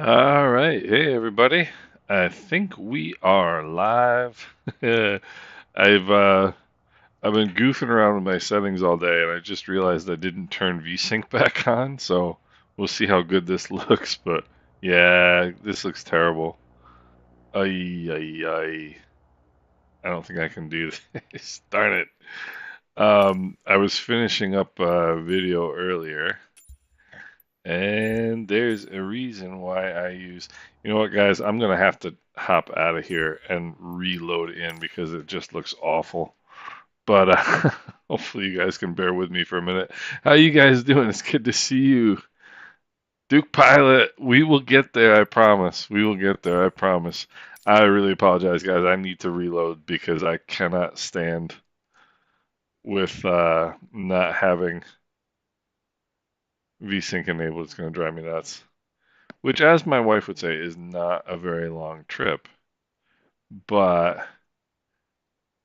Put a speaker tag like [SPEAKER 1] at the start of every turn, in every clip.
[SPEAKER 1] All right. Hey, everybody. I think we are live. I've uh, I've been goofing around with my settings all day, and I just realized I didn't turn VSync back on, so we'll see how good this looks. But yeah, this looks terrible. Ay, ay, ay. I don't think I can do this. Darn it. I was finishing up a video earlier, and there's a reason why I use, you know what, guys, I'm gonna have to hop out of here and reload in because it just looks awful. But hopefully you guys can bear with me for a minute. How you guys doing? It's good to see you. Duke Pilot, we will get there, I promise. We will get there, I promise. I really apologize, guys. I need to reload because I cannot stand with not having VSync enabled. It's going to drive me nuts. Which, as my wife would say, is not a very long trip. But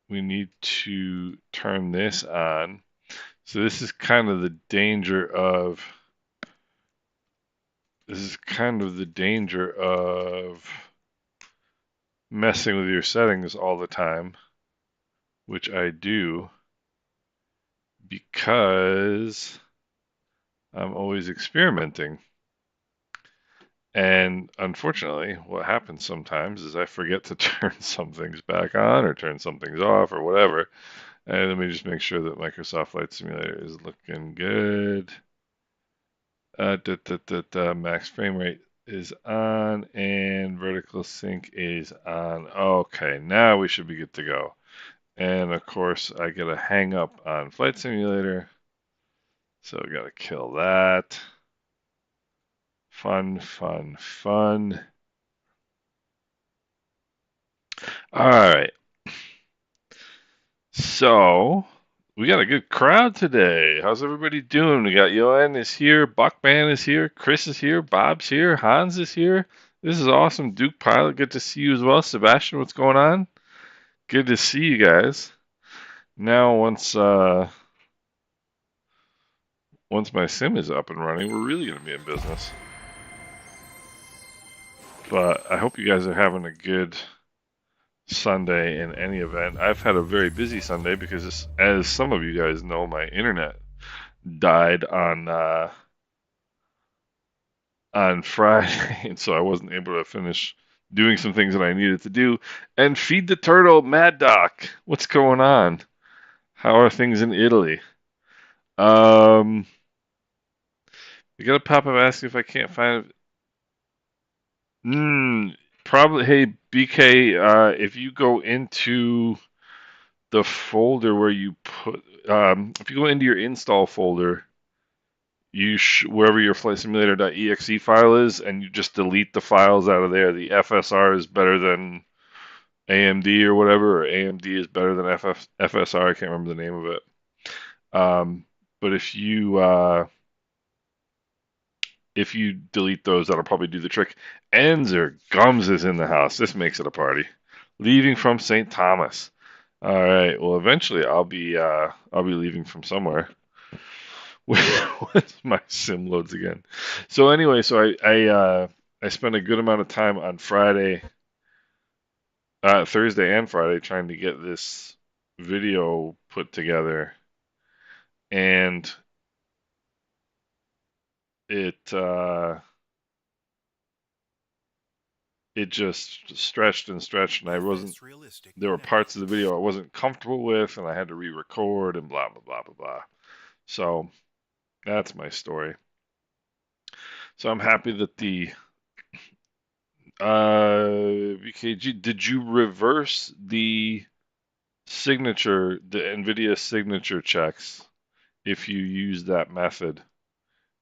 [SPEAKER 1] we need to turn this on. So this is kind of the danger of messing with your settings all the time, which I do because I'm always experimenting. And unfortunately, what happens sometimes is I forget to turn some things back on or turn some things off or whatever. And let me just make sure that Microsoft Flight Simulator is looking good. Max frame rate is on and vertical sync is on. Okay, now we should be good to go. And of course, I get a hang up on Flight Simulator. So I gotta kill that. Fun, fun, fun. All right. So we got a good crowd today. How's everybody doing? We got Johan is here, Buckman is here, Chris is here, Bob's here, Hans is here. This is awesome. Duke Pilot, good to see you as well. Sebastian, what's going on? Good to see you guys. Now once my sim is up and running, we're really gonna be in business. But I hope you guys are having a good Sunday in any event. I've had a very busy Sunday because, as some of you guys know, my internet died on Friday, and so I wasn't able to finish doing some things that I needed to do. And feed the turtle, Mad Doc. What's going on? How are things in Italy? Um, you got a pop-up asking if I can't find. Probably. Hey, BK, if you go into the folder where you put, if you go into your install folder, wherever your flight simulator.exe file is, and you just delete the files out of there. The FSR is better than AMD or whatever, or AMD is better than FSR. I can't remember the name of it. But if you delete those, that'll probably do the trick. Enzer Gums is in the house. This makes it a party. Leaving from St. Thomas. All right. Well, eventually I'll be leaving from somewhere. Once my sim loads again. So anyway, I spent a good amount of time on Thursday and Friday, trying to get this video put together, and it uh, it just stretched and stretched, and I wasn't. There were parts of the video I wasn't comfortable with, and I had to re-record and blah blah blah blah blah. So that's my story. So I'm happy that the VKG, did you reverse the NVIDIA signature checks if you use that method?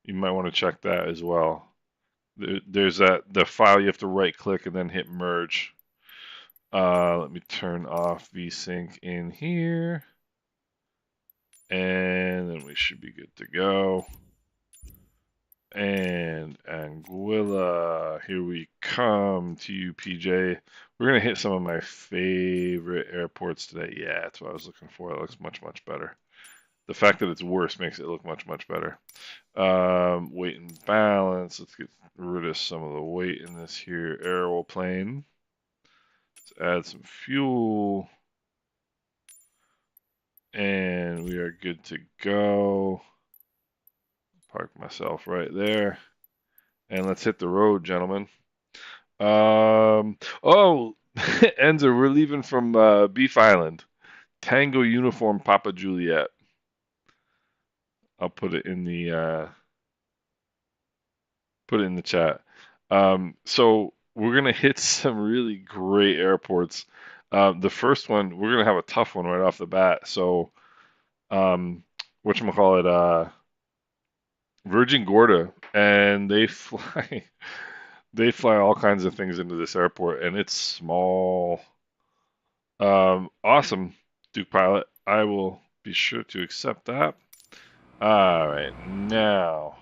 [SPEAKER 1] You might want to check that as well. There's the file you have to right click and then hit merge. Let me turn off VSync in here, and then we should be good to go. And Anguilla, here we come. TUPJ. We're gonna hit some of my favorite airports today. Yeah, that's what I was looking for. It looks much, much better. the fact that it's worse makes it look much, much better. Weight and balance. Let's get rid of some of the weight in this here aeroplane. Let's add some fuel. And we are good to go. Park myself right there. And let's hit the road, gentlemen. Oh, Enzo, we're leaving from Beef Island. Tango Uniform Papa Juliet. I'll put it in the chat. So we're gonna hit some really great airports. The first one, we're gonna have a tough one right off the bat. So, whatchamacallit, Virgin Gorda, and they fly they fly all kinds of things into this airport, and it's small. Awesome, Duke Pilot. I will be sure to accept that. All right, now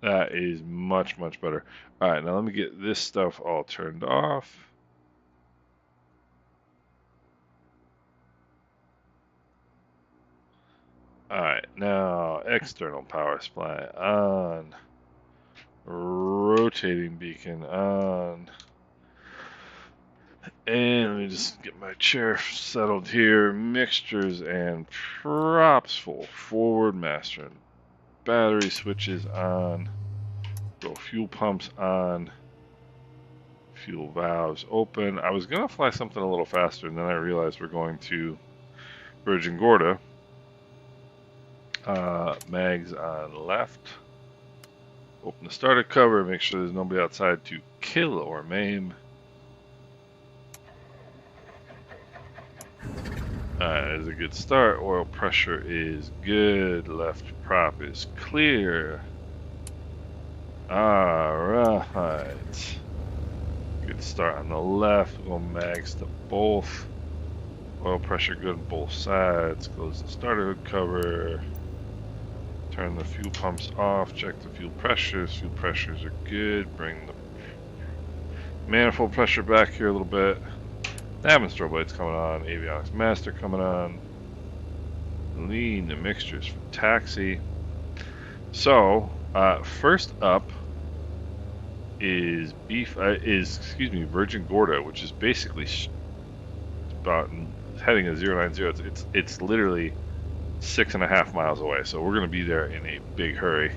[SPEAKER 1] that is much, much better. All right, now let me get this stuff all turned off. All right, now external power supply on. Rotating beacon on. And let me just get my chair settled here. Mixtures and props full. Forward master. Battery switches on. Go fuel pumps on. Fuel valves open. I was going to fly something a little faster, and then I realized we're going to Virgin Gorda. Mags on left. Open the starter cover. Make sure there's nobody outside to kill or maim. Is a good start. Oil pressure is good. Left prop is clear. Alright. Good start on the left. We'll mags to both. Oil pressure good on both sides. Close the starter hood cover. Turn the fuel pumps off. Check the fuel pressures. Fuel pressures are good. Bring the manifold pressure back here a little bit. Having strobe lights coming on, avionics master coming on, lean the mixtures for taxi. So first up is Virgin Gorda, which is basically about heading to 090. It's literally 6.5 miles away. So we're gonna be there in a big hurry,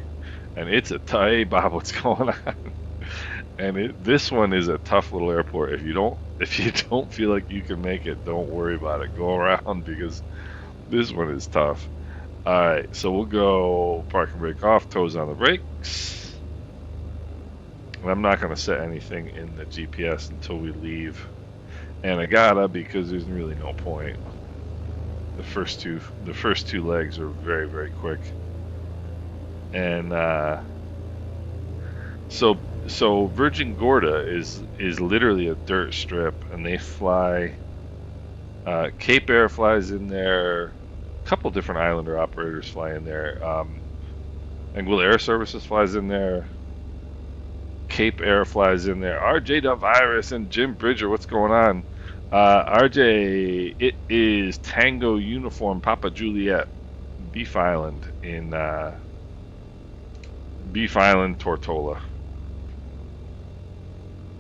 [SPEAKER 1] and it's a hey Bob, what's going on? And this one is a tough little airport. If you don't feel like you can make it, don't worry about it. Go around because this one is tough. Alright, so we'll go park and brake off, toes on the brakes. And I'm not going to set anything in the GPS until we leave Anegada because there's really no point. The first two legs are very, very quick. And so Virgin Gorda is literally a dirt strip, and they fly. Cape Air flies in there. A couple different Islander operators fly in there. Anguilla Air Services flies in there. Cape Air flies in there. RJ the Virus and Jim Bridger, what's going on? RJ, it is Tango Uniform Papa Juliet, Beef Island in Beef Island, Tortola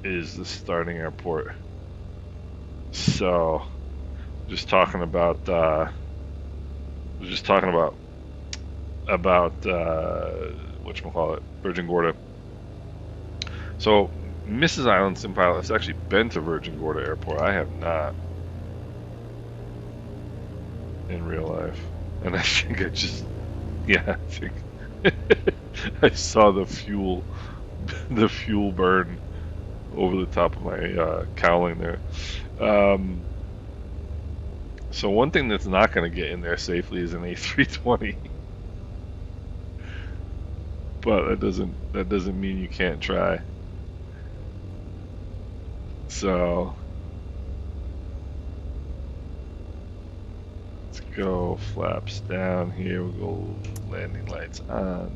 [SPEAKER 1] is the starting airport. So, whatchamacallit, Virgin Gorda. So, Mrs. Island Sim Pilot has actually been to Virgin Gorda Airport. I have not in real life, and I think I think I saw the fuel burn over the top of my cowling there. So one thing that's not going to get in there safely is an A320, but that doesn't mean you can't try. So let's go flaps down here. We'll go landing lights on.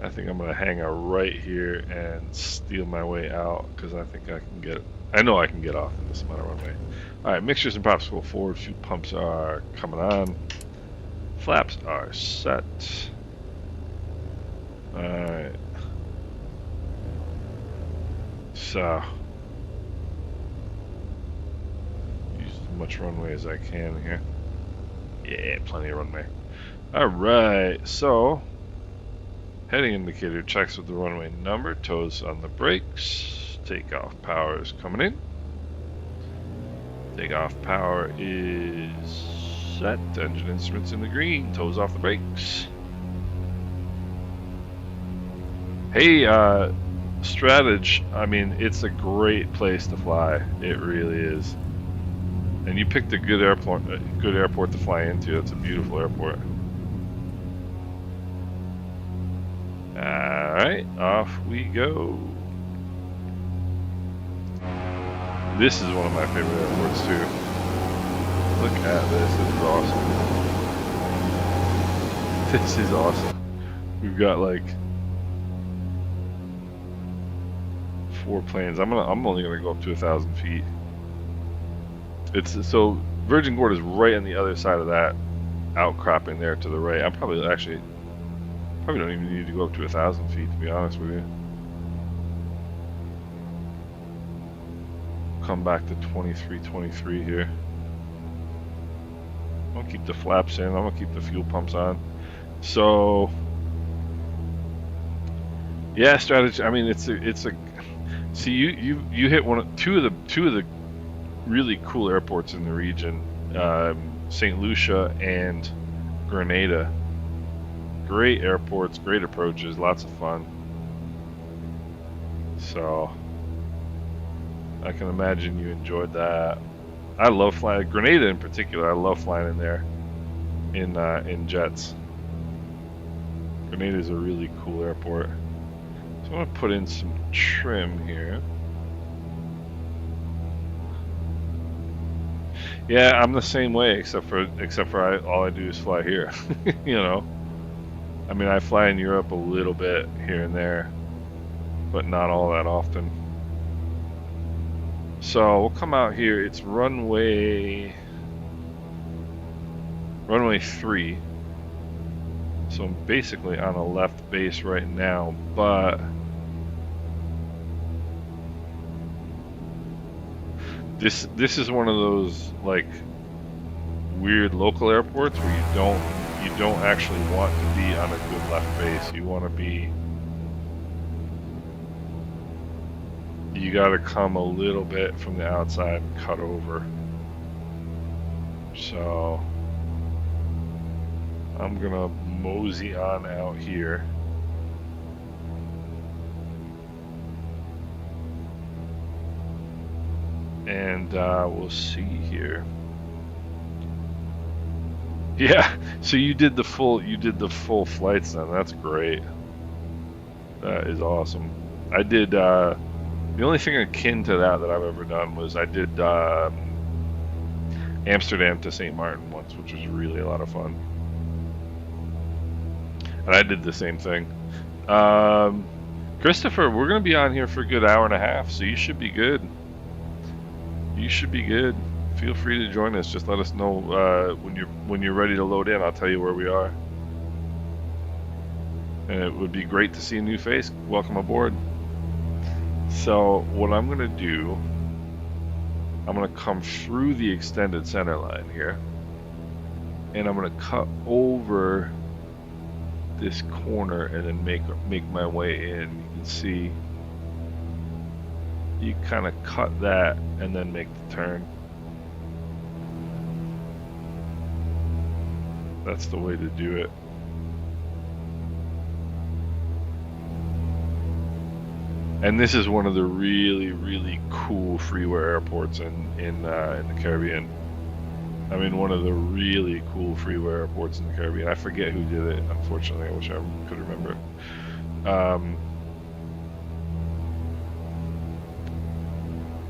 [SPEAKER 1] I think I'm going to hang out right here and steal my way out because I think I can get I know I can get off in this amount of runway. Alright, mixtures and props go forward. Fuel pumps are coming on. Flaps are set. Alright. So, use as much runway as I can here. Yeah, plenty of runway. Alright, so heading indicator checks with the runway number, toes on the brakes, takeoff power is coming in. Takeoff power is set, engine instruments in the green, toes off the brakes. Hey, Strategy, I mean, it's a great place to fly, it really is. And you picked a good airport to fly into. It's a beautiful airport. Alright, off we go. This is one of my favorite airports too. Look at this, this is awesome. This is awesome. We've got like 4 planes. I'm only gonna go up to 1,000 feet. It's so Virgin Gorda is right on the other side of that outcropping there to the right. I'm probably don't even need to go up to 1,000 feet, to be honest with you. Come back to 23 here. I'm gonna keep the flaps in. I'm gonna keep the fuel pumps on. So yeah, strategy. I mean, it's a. See, you hit two of the really cool airports in the region, St. Lucia and Grenada. Great airports, great approaches, lots of fun. So I can imagine you enjoyed that. I love flying Grenada in particular. I love flying in there in jets. Grenada is a really cool airport. So I'm gonna put in some trim here. Yeah, I'm the same way, except for all I do is fly here. You know, I mean, I fly in Europe a little bit here and there, but not all that often. So we'll come out here. It's runway 3. So I'm basically on a left base right now, but this is one of those like weird local airports where you don't actually want to be on a good left base. You want to be, you got to come a little bit from the outside and cut over. So I'm gonna mosey on out here. And we'll see here. Yeah, so you did the full flights then. That's great. That is awesome. I did the only thing akin to that I've ever done was I did Amsterdam to St. Martin once, which was really a lot of fun. And I did the same thing. Christopher, we're gonna be on here for a good hour and a half, so you should be good. You should be good. Feel free to join us. Just let us know when you're ready to load in. I'll tell you where we are. And it would be great to see a new face. Welcome aboard. So what I'm gonna do, I'm gonna come through the extended center line here, and I'm gonna cut over this corner and then make my way in. You can see you kind of cut that and then make the turn. That's the way to do it. And this is one of the really, really cool freeware airports in the Caribbean. I mean, one of the really cool freeware airports in the Caribbean. I forget who did it, unfortunately. I wish I could remember.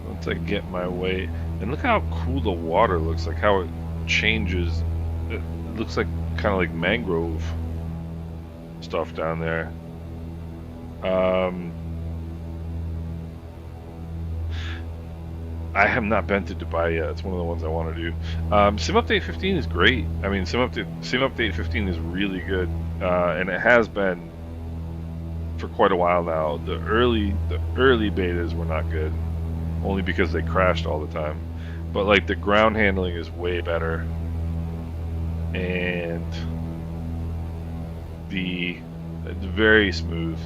[SPEAKER 1] Once I get my way, and look how cool the water looks, like how it changes. It looks like kind of like mangrove stuff down there. I have not been to Dubai yet. It's one of the ones I want to do. Sim Update 15 is great. I mean, Sim Update 15 is really good, and it has been for quite a while now. The early betas were not good, only because they crashed all the time. But like the ground handling is way better, and it's very smooth.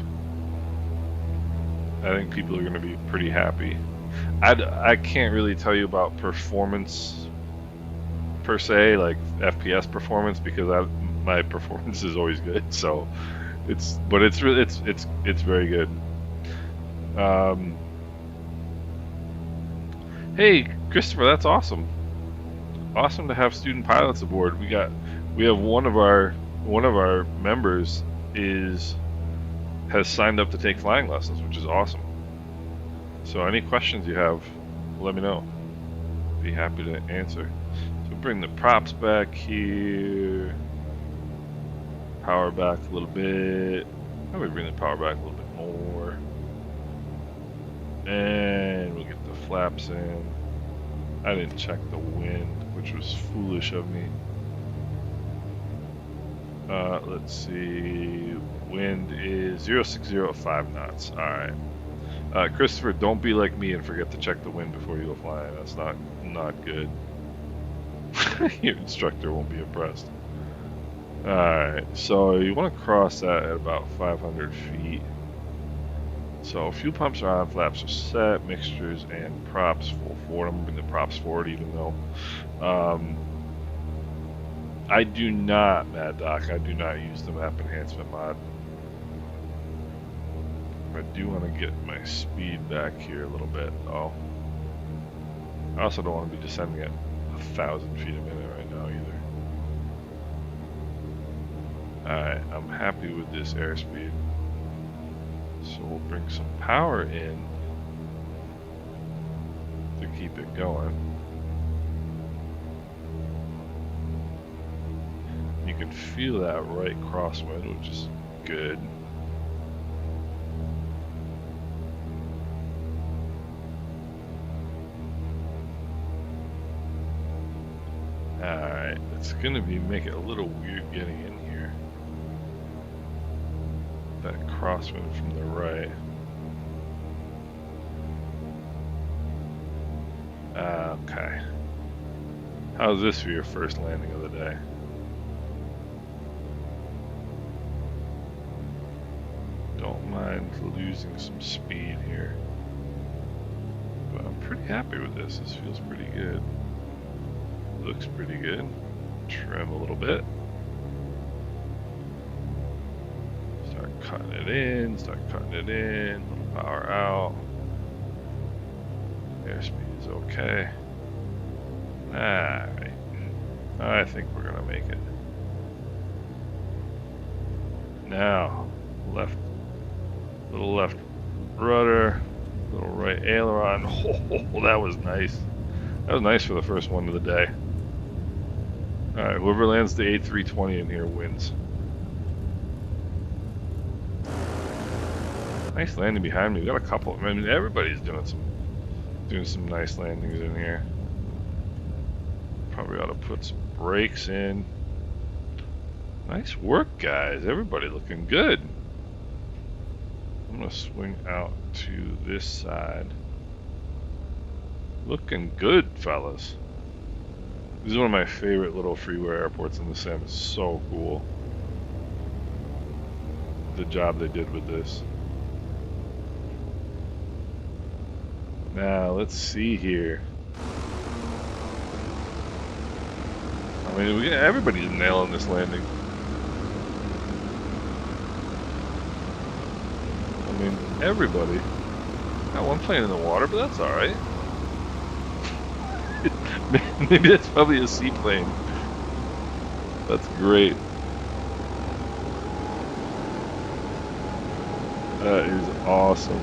[SPEAKER 1] I think people are going to be pretty happy. I can't really tell you about performance per se, like FPS performance, because my performance is always good. So it's very good. Hey, Christopher, that's awesome. Awesome to have student pilots aboard. We have one of our members has signed up to take flying lessons, which is awesome. So any questions you have, let me know. Be happy to answer. So bring the props back here. Power back a little bit. Probably bring the power back a little bit more. And we'll get the flaps in. I didn't check the wind, which was foolish of me. Let's see. Wind is 060 knots. Alright. Christopher, don't be like me and forget to check the wind before you go flying. That's not good. Your instructor won't be impressed. Alright, so you want to cross that at about 500 feet. So fuel pumps are on, flaps are set, mixtures and props full forward. I'm moving the props forward even though I do not, Mad Doc, I do not use the map enhancement mod. I do want to get my speed back here a little bit though. I also don't want to be descending at 1,000 feet a minute right now either. Alright, I'm happy with this airspeed. So we'll bring some power in to keep it going. You can feel that right crosswind, which is good. Alright, it's going to make it a little weird getting in here. That crosswind from the right. Okay. How's this for your first landing of the day? Don't mind losing some speed here. But I'm pretty happy with this. This feels pretty good. Looks pretty good. Trim a little bit. Start cutting it in, little power out. Airspeed is okay. Alright. I think we're gonna make it. Now, little left rudder, little right aileron. Oh, that was nice. That was nice for the first one of the day. Alright, whoever lands the A320 in here wins. Nice landing behind me. We got a couple. I mean, everybody's doing some nice landings in here. Probably ought to put some brakes in. Nice work, guys. Everybody looking good. I'm gonna swing out to this side. Looking good, fellas. This is one of my favorite little freeway airports in the sim. It's so cool. The job they did with this. Now, let's see here. I mean, everybody's nailing this landing. I mean, everybody. Got one plane in the water, but that's alright. Maybe that's probably a seaplane. That's great. That is awesome.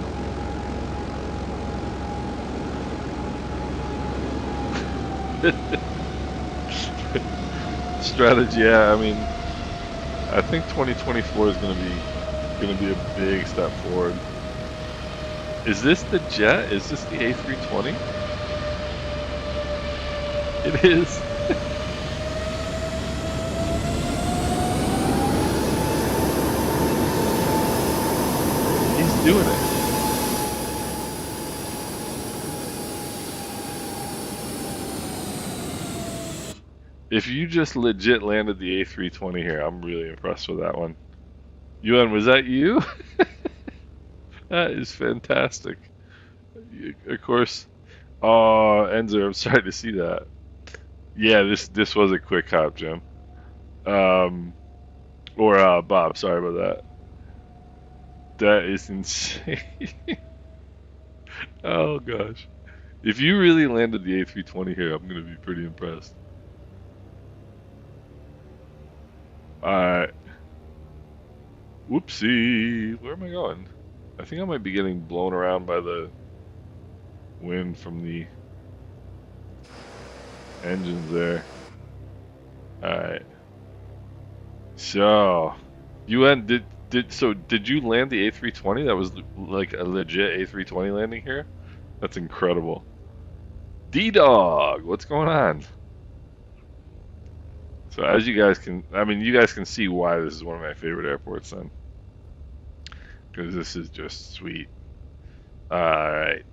[SPEAKER 1] Strategy, yeah. I mean, I think 2024 is gonna be a big step forward. Is this the jet? Is this the A320? It is. He's doing it. If you just legit landed the A320 here, I'm really impressed with that one. Yuan, was that you? That is fantastic. Of course. Oh, Enzo, I'm sorry to see that. Yeah, this was a quick hop, Jim. Um, or Bob, sorry about that. That is insane. Oh gosh. If you really landed the A320 here, I'm gonna be pretty impressed. Alright. Whoopsie. Where am I going? I think I might be getting blown around by the wind from the engines there. Alright. So, you end did you land the A320? That was like a legit A320 landing here? That's incredible. D-Dog, what's going on? So as you guys can, I mean, you guys can see why this is one of my favorite airports then. Because this is just sweet. Alright.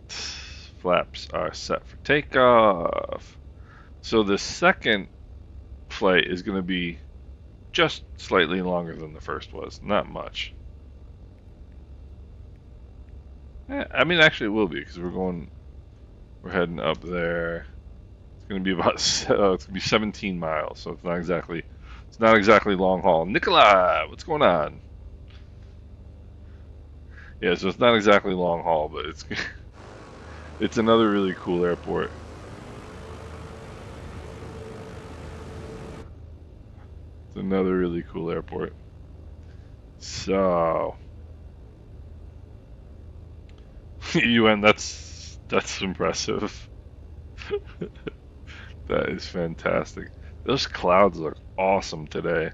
[SPEAKER 1] Flaps are set for takeoff. So the second flight is going to be just slightly longer than the first was. Not much. I mean, actually, it will be because we're heading up there. It's going to be about, it's going to be 17 miles, so it's not exactly long haul. Nikolai, what's going on? Yeah, so it's not exactly long haul, but it's another really cool airport. It's another really cool airport. So, UN, that's impressive. That is fantastic. Those clouds look awesome today.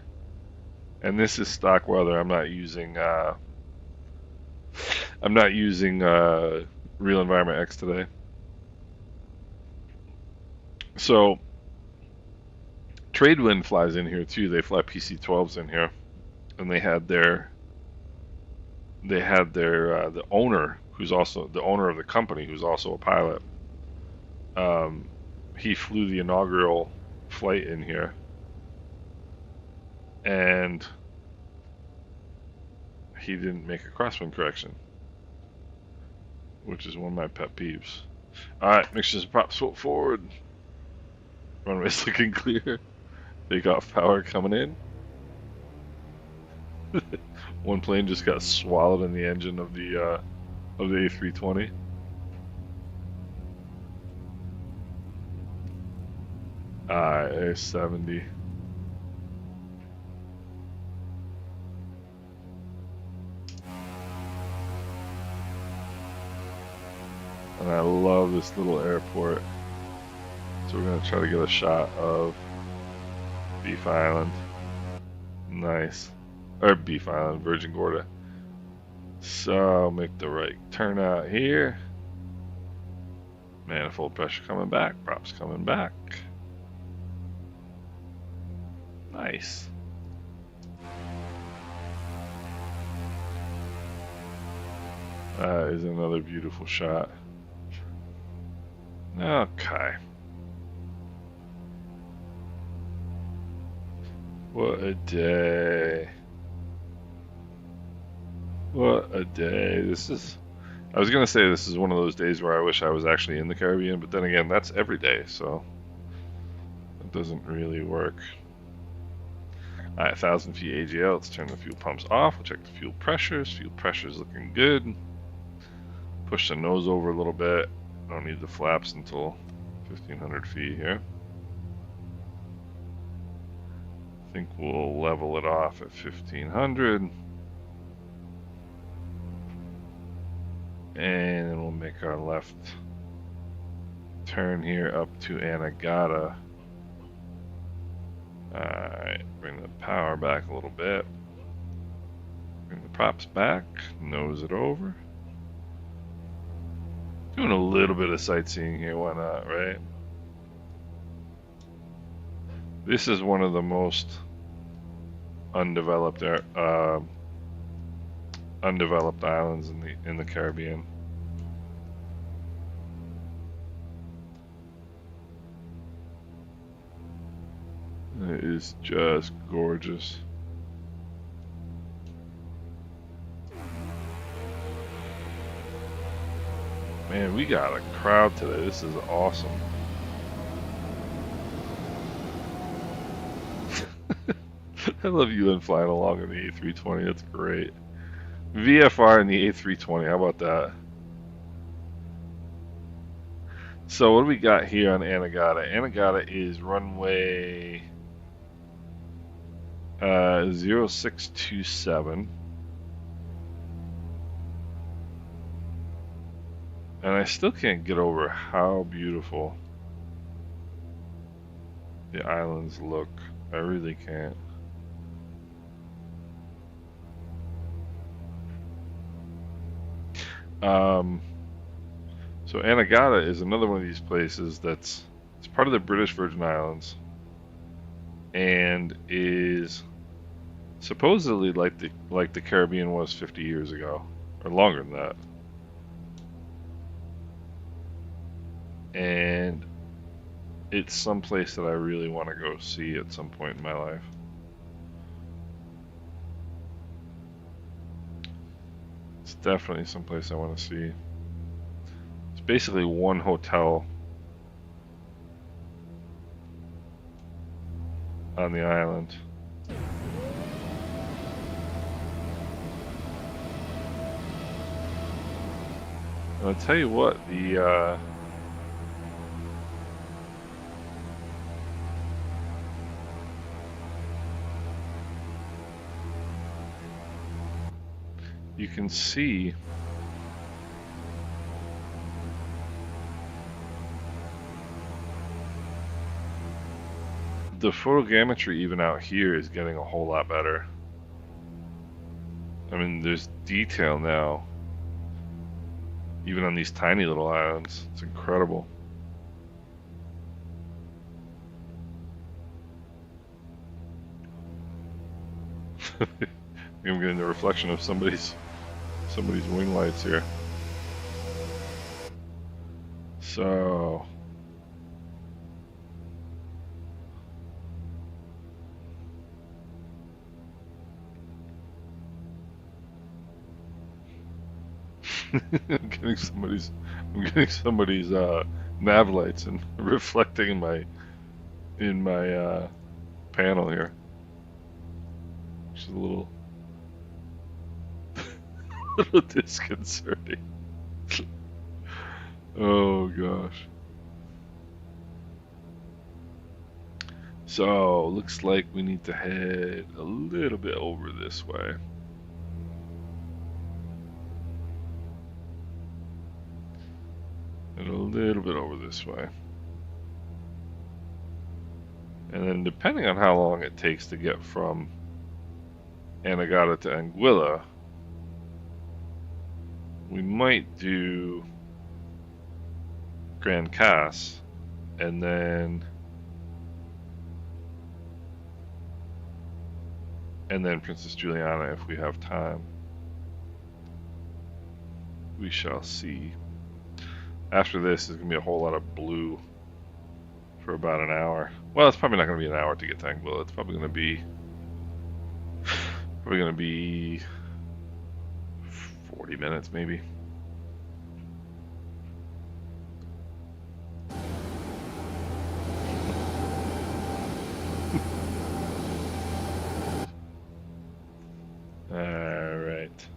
[SPEAKER 1] And this is stock weather. I'm not using Real Environment X today. So Tradewind flies in here too. They fly PC-12s in here, and they had their the owner, who's also the owner of the company, who's also a pilot. He flew the inaugural flight in here, and he didn't make a crosswind correction, which is one of my pet peeves. Alright, mixtures and props forward. Runway's looking clear. Takeoff power coming in. One plane just got swallowed in the engine of the A320. A70. And I love this little airport. So we're gonna try to get a shot of Beef Island. Nice. Or Beef Island, Virgin Gorda. So make the right turn out here. Manifold pressure coming back, props coming back. Nice. That is another beautiful shot. Okay. What a day. What a day. I was going to say this is one of those days where I wish I was actually in the Caribbean, but then again, that's every day, so it doesn't really work. Alright, 1,000 feet AGL. Let's turn the fuel pumps off. We'll check the fuel pressures. Fuel pressure's looking good. Push the nose over a little bit. Don't need the flaps until 1,500 feet here. I think we'll level it off at 1,500. And then we'll make our left turn here up to Anegada. Alright, bring the power back a little bit. Bring the props back, nose it over. Doing a little bit of sightseeing here, why not, right? This is one of the most undeveloped undeveloped islands in the Caribbean. It is just gorgeous. Man, we got a crowd today. This is awesome. I love you and flying along in the A320. That's great. VFR in the A320. How about that? So what do we got here on Anegada? Anegada is runway 0627. And I still can't get over how beautiful the islands look. I really can't. So Anegada is another one of these places it's part of the British Virgin Islands and is supposedly like the Caribbean was 50 years ago, or longer than that. And it's some place that I really want to go see at some point in my life. It's definitely some place I want to see. It's basically one hotel on the island. And I'll tell you what, you can see the photogrammetry even out here is getting a whole lot better. I mean, there's detail now, even on these tiny little islands. It's incredible. I'm getting the reflection of somebody's wing lights here. So I'm getting somebody's nav lights and reflecting in my panel here, which is a little disconcerting. Oh gosh. So looks like we need to head a little bit over this way. And a little bit over this way. And then depending on how long it takes to get from Anegada to Anguilla, we might do Grand Cas and then Princess Juliana if we have time. We shall see. After this, there's going to be a whole lot of blue for about an hour. Well, it's probably not going to be an hour to get to Anguilla. It's probably going to be 40 minutes maybe. All right.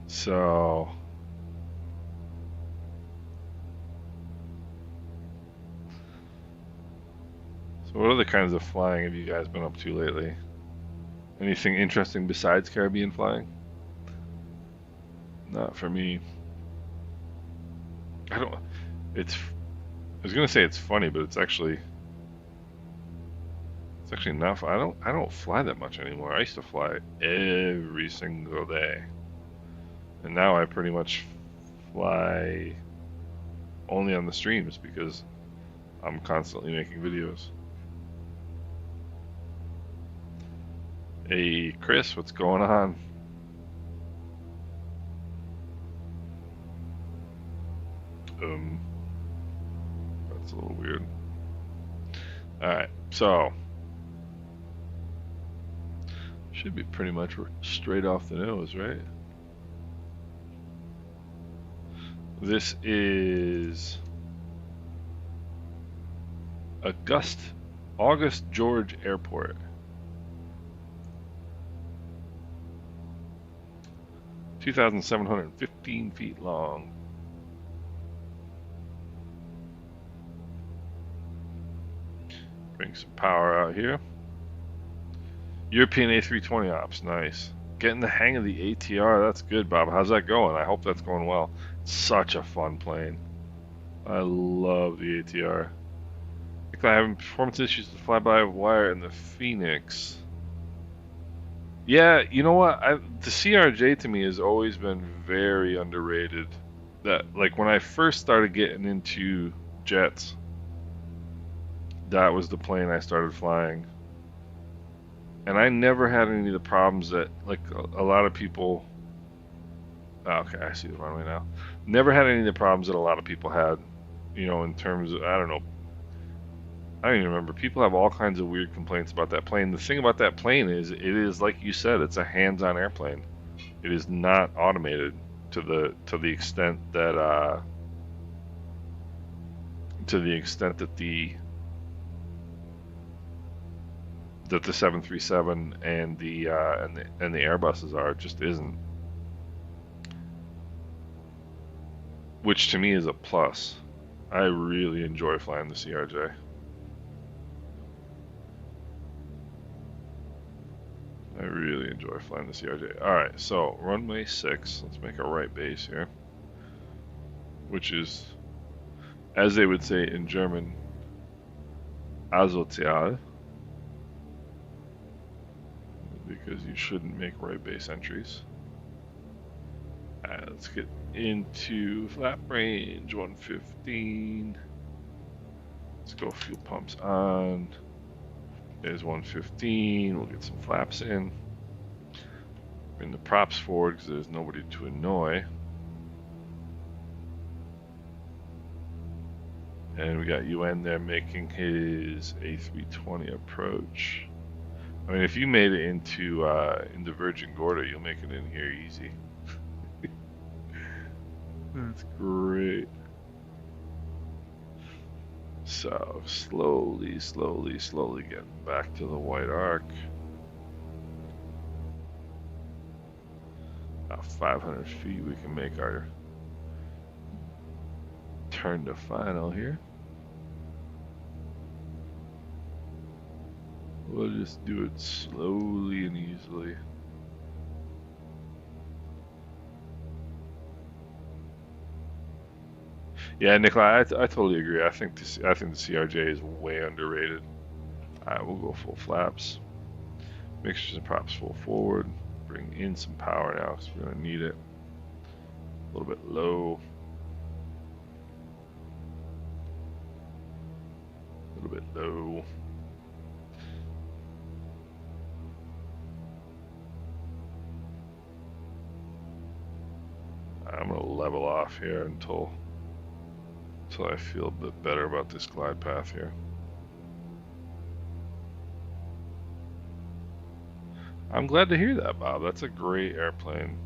[SPEAKER 1] So what other kinds of flying have you guys been up to lately? Anything interesting besides Caribbean flying? Not for me. I was gonna say it's funny, but it's actually not. I don't fly that much anymore. I used to fly every single day, and now I pretty much fly only on the streams because I'm constantly making videos. Hey, Chris, what's going on? That's a little weird. Alright, so should be pretty much straight off the nose, right? This is August George Airport. 2,715 feet long. Bring some power out here. European A320 ops, nice. Getting the hang of the ATR, that's good, Bob. How's that going? I hope that's going well. Such a fun plane. I love the ATR. I'm having performance issues with fly-by-wire and the Phoenix. Yeah, you know what? The CRJ to me has always been very underrated. That, like, when I first started getting into jets, that was the plane I started flying. And I never had any of the problems that, like, a lot of people. Okay, I see the runway now. Never had any of the problems that a lot of people had, you know, in terms of, I don't know. I don't even remember. People have all kinds of weird complaints about that plane. The thing about that plane is, it is, like you said, it's a hands-on airplane. It is not automated to the extent that the 737 and the Airbuses are. It just isn't. Which to me is a plus. I really enjoy flying the CRJ. I really enjoy flying the CRJ. Alright, so runway 6. Let's make a right base here. Which is, as they would say in German, asozial. Because you shouldn't make right base entries. Alright, let's get into flap range 115. Let's go fuel pumps on. There's 115. We'll get some flaps in. Bring the props forward because there's nobody to annoy. And we got UN there making his A320 approach. I mean, if you made it into Virgin Gorda, you'll make it in here easy. That's great. So, slowly getting back to the white arc. About 500 feet, we can make our turn to final here. We'll just do it slowly and easily. Yeah, Nikolai, I totally agree. I think the CRJ is way underrated. Alright, we'll go full flaps. Mixtures and props full forward. Bring in some power now because we're going to need it. A little bit low. A little bit low. I'm going to level off here until I feel a bit better about this glide path here. I'm glad to hear that, Bob. That's a great airplane.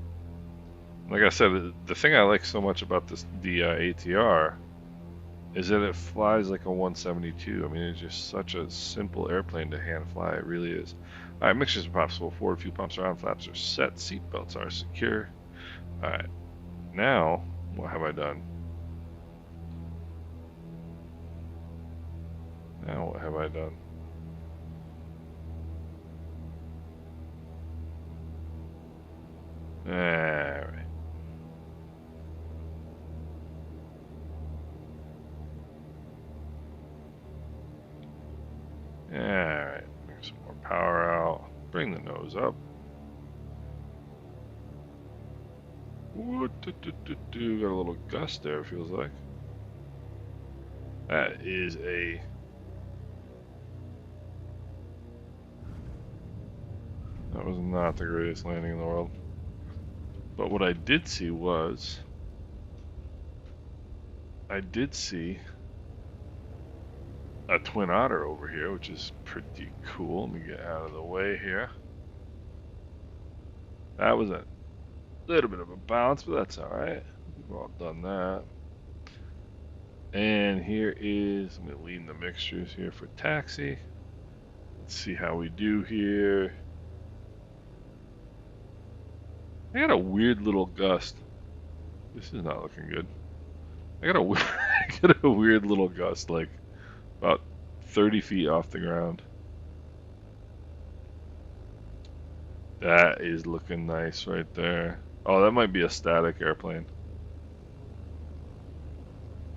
[SPEAKER 1] Like I said, the thing I like so much about the ATR is that it flies like a 172. I mean, it's just such a simple airplane to hand fly. It really is. All right, mixtures and props full forward. Fuel pumps are on. Flaps are set. Seat belts are secure. All right. Now, what have I done? Now, what have I done? Alright. Alright, bring some more power out. Bring the nose up. Got a little gust there, it feels like. That is a... That was not the greatest landing in the world. But what I did see was... I did see a twin otter over here, which is pretty cool. Let me get out of the way here. That was a little bit of a bounce, but that's alright. We've all done that. And here is, I'm going to lean the mixtures here for taxi. Let's see how we do here. I got a weird little gust. This is not looking good. I got a weird little gust, like about 30 feet off the ground. That is looking nice right there. Oh, that might be a static airplane.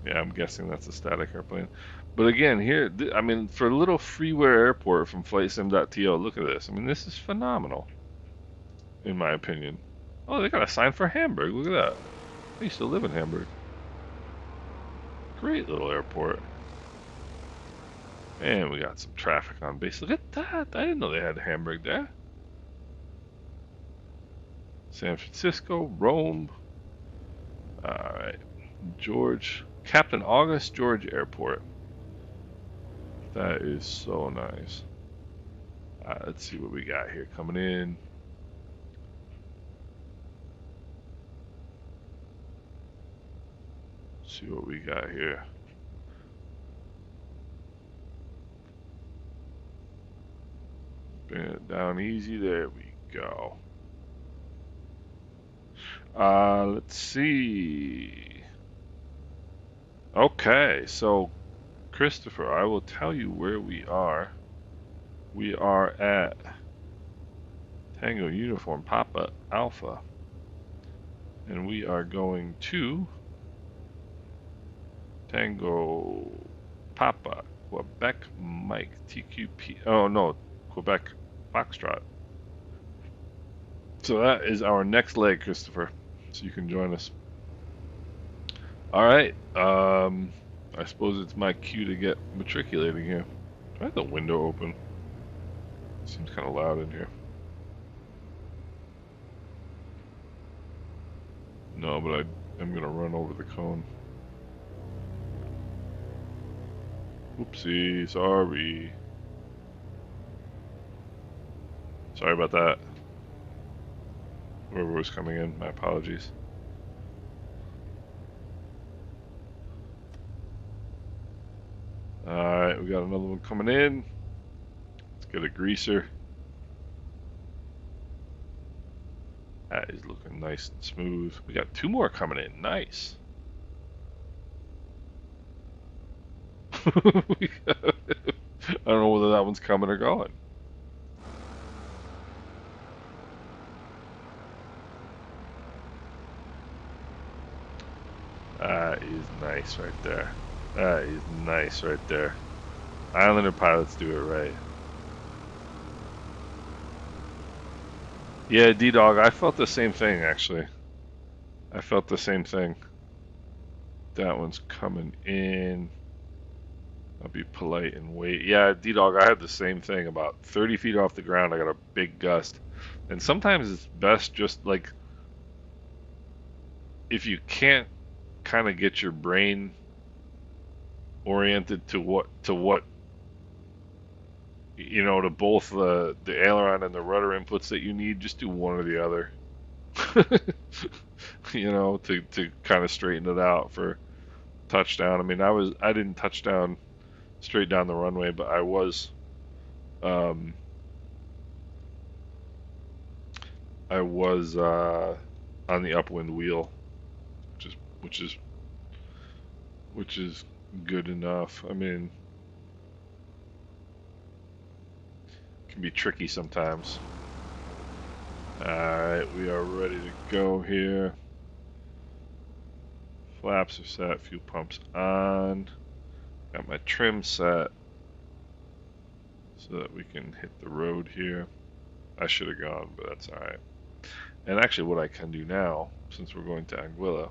[SPEAKER 1] Yeah, I'm guessing that's a static airplane. But again, here, I mean, for a little freeware airport from flightsim.to, look at this. I mean, this is phenomenal, in my opinion. Oh, they got a sign for Hamburg. Look at that. I used to live in Hamburg. Great little airport. And we got some traffic on base. Look at that. I didn't know they had Hamburg there. San Francisco, Rome. Alright. Captain August George Airport. That is so nice. Let's see what we got here coming in. Let's see what we got here. Bring it down easy. There we go. Let's see. Okay, so Christopher, I will tell you where we are. We are at Tango Uniform Papa Alpha. And we are going to Tango Papa Quebec Mike TQP. Oh no, Quebec Foxtrot. So that is our next leg, Christopher. So you can join us. Alright, I suppose it's my cue to get matriculating here. Do I have the window open? Seems kind of loud in here. No, but I'm going to run over the cone. Oopsie, sorry. Sorry about that. Whoever was coming in, my apologies. Alright, we got another one coming in. Let's get a greaser. That is looking nice and smooth. We got two more coming in. Nice. I don't know whether that one's coming or going. That is nice right there. That is nice right there. Islander pilots do it right. Yeah, D-Dog, I felt the same thing, actually. I felt the same thing. That one's coming in. I'll be polite and wait. Yeah, D-Dog, I had the same thing. About 30 feet off the ground, I got a big gust. And sometimes it's best just, like, if you can't kind of get your brain oriented to what you know, to both the aileron and the rudder inputs that you need, just do one or the other. You know, to kind of straighten it out for touchdown. I mean, I didn't touch down straight down the runway, but I was on the upwind wheel, which is good enough. I mean, it can be tricky sometimes. Alright, we are ready to go here. Flaps are set, fuel pumps on. Got my trim set so that we can hit the road here. I should have gone, but that's alright. And actually what I can do now, since we're going to Anguilla,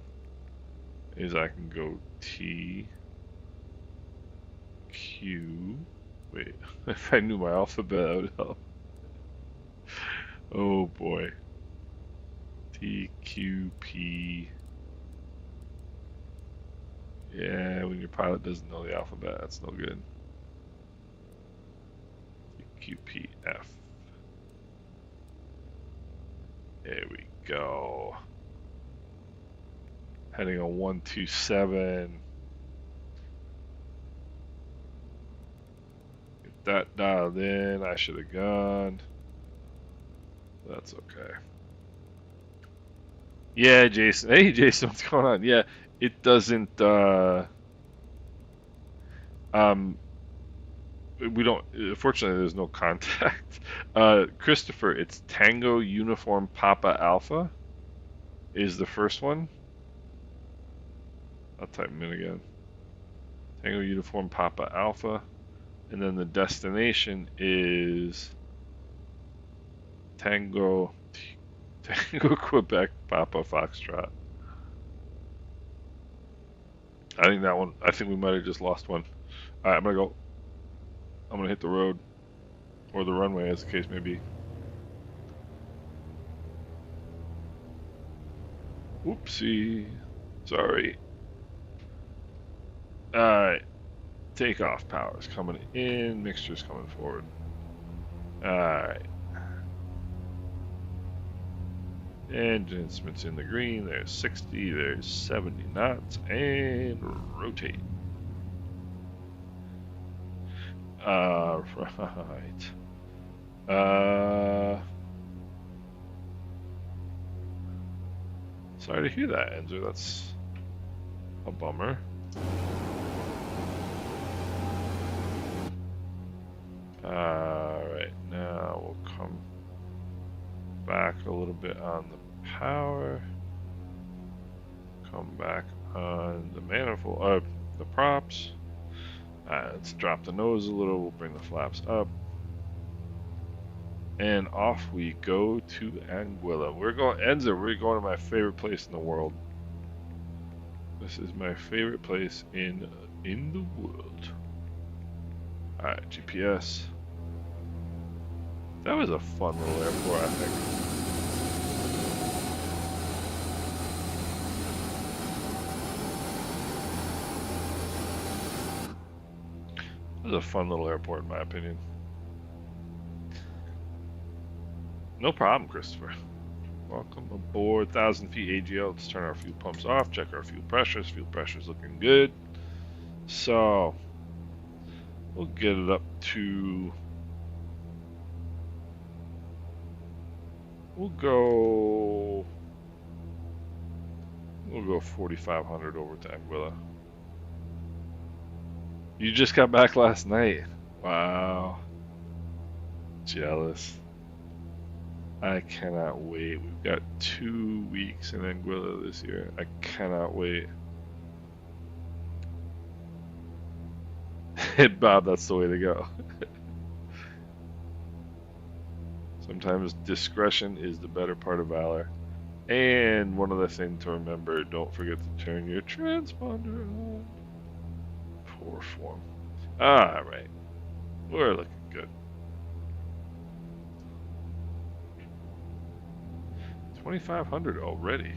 [SPEAKER 1] is I can go T Q. Wait, if I knew my alphabet, that would help. Oh boy. TQP. Yeah, when your pilot doesn't know the alphabet, that's no good. TQPF. There we go. Heading on 127. Get that dialed in. I should have gone. That's okay. Yeah, Jason. Hey, Jason, what's going on? Yeah, it doesn't. Um, we don't. Fortunately, there's no contact. Christopher, it's Tango Uniform Papa Alpha is the first one. I'll type them in again. Tango Uniform Papa Alpha, and then the destination is Tango Quebec Papa Foxtrot. I think that one. I think we might have just lost one. All right, I'm gonna go. I'm gonna hit the road or the runway, as the case may be. Whoopsie. Sorry. Alright. Takeoff powers coming in. Mixtures coming forward. Alright. Engine instruments in the green. There's 60. There's 70 knots. And rotate. Right. Sorry to hear that, Enzo. That's a bummer. Alright, now we'll come back a little bit on the power. Come back on the manifold, the props. Let's drop the nose a little. We'll bring the flaps up. And off we go to Anguilla. We're going, Enzo, we're going to my favorite place in the world. This is my favorite place in the world. Alright, GPS. That was a fun little airport, I think. That was a fun little airport, in my opinion. No problem, Christopher. Welcome aboard. 1,000 feet AGL. Let's turn our fuel pumps off. Check our fuel pressures. Fuel pressure's looking good. So, we'll get it up to... We'll go 4,500 over to Anguilla. You just got back last night. Wow. Jealous. I cannot wait. We've got 2 weeks in Anguilla this year. I cannot wait. Bob, that's the way to go. Sometimes discretion is the better part of valor. And one other thing to remember, don't forget to turn your transponder on. Poor form. Alright. We're looking good. 2,500 already.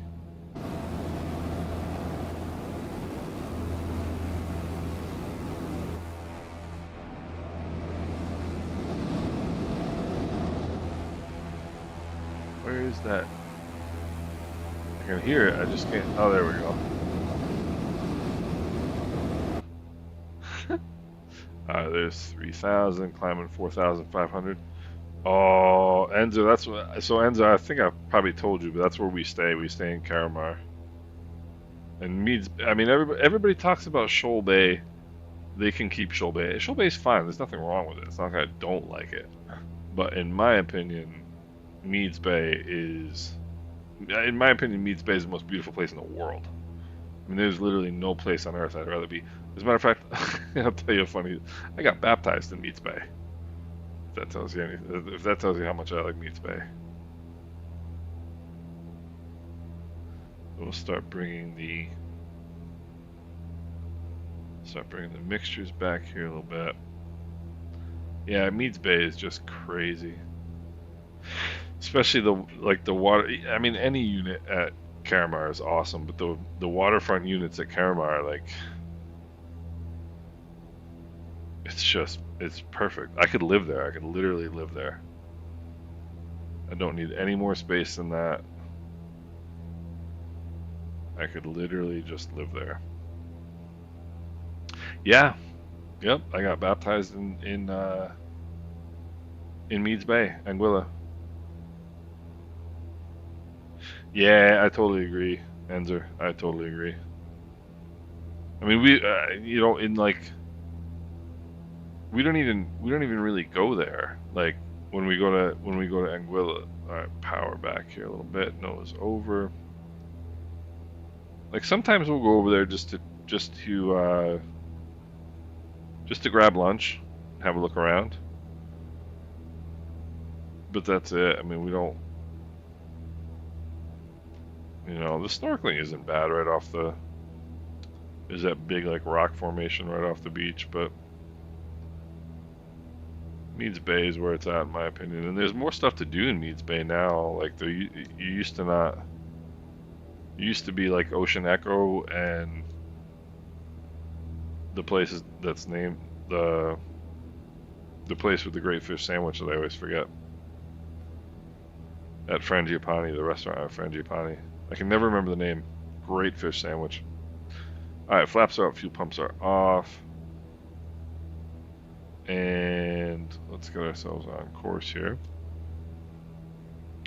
[SPEAKER 1] Where is that? I can hear it, I just can't. Oh, there we go. There's 3,000, climbing 4,500. Oh, Enzo, that's what. So Enzo, I think I probably told you, but that's where we stay. We stay in Caramar. And Meads. I mean, everybody talks about Shoal Bay. They can keep Shoal Bay. Shoal Bay's fine. There's nothing wrong with it. It's not like I don't like it. But in my opinion, Meads Bay is. In my opinion, Meads Bay is the most beautiful place in the world. I mean, there's literally no place on earth I'd rather be. As a matter of fact, I'll tell you a funny. I got baptized in Meads Bay. If that tells you anything, if that tells you how much I like Meads Bay. We'll start bringing the Start bringing the mixtures back here a little bit. Yeah, Meads Bay is just crazy. Especially the water. I mean, any unit at Caramar is awesome, but the waterfront units at Caramar, like, it's perfect. I could live there. I could literally live there. I don't need any more space than that. I could literally just live there. Yeah. Yep. I got baptized in Meads Bay, Anguilla. Yeah, I totally agree, Enzer. I totally agree. I mean, you know, in like, we don't even really go there. Like when we go to Anguilla. All right, power back here a little bit. Noah's over. Like sometimes we'll go over there just to grab lunch, have a look around. But that's it. I mean, we don't. You know, the snorkeling isn't bad right off the. There's that big like rock formation right off the beach, but Meads Bay is where it's at in my opinion. And there's more stuff to do in Meads Bay now. Like you used to not. You used to be like Ocean Echo and the place that's named the place with the great fish sandwich that I always forget. At Frangipani, the restaurant at Frangipani. I can never remember the name. Great fish sandwich. Alright, flaps are up, fuel pumps are off. And let's get ourselves on course here.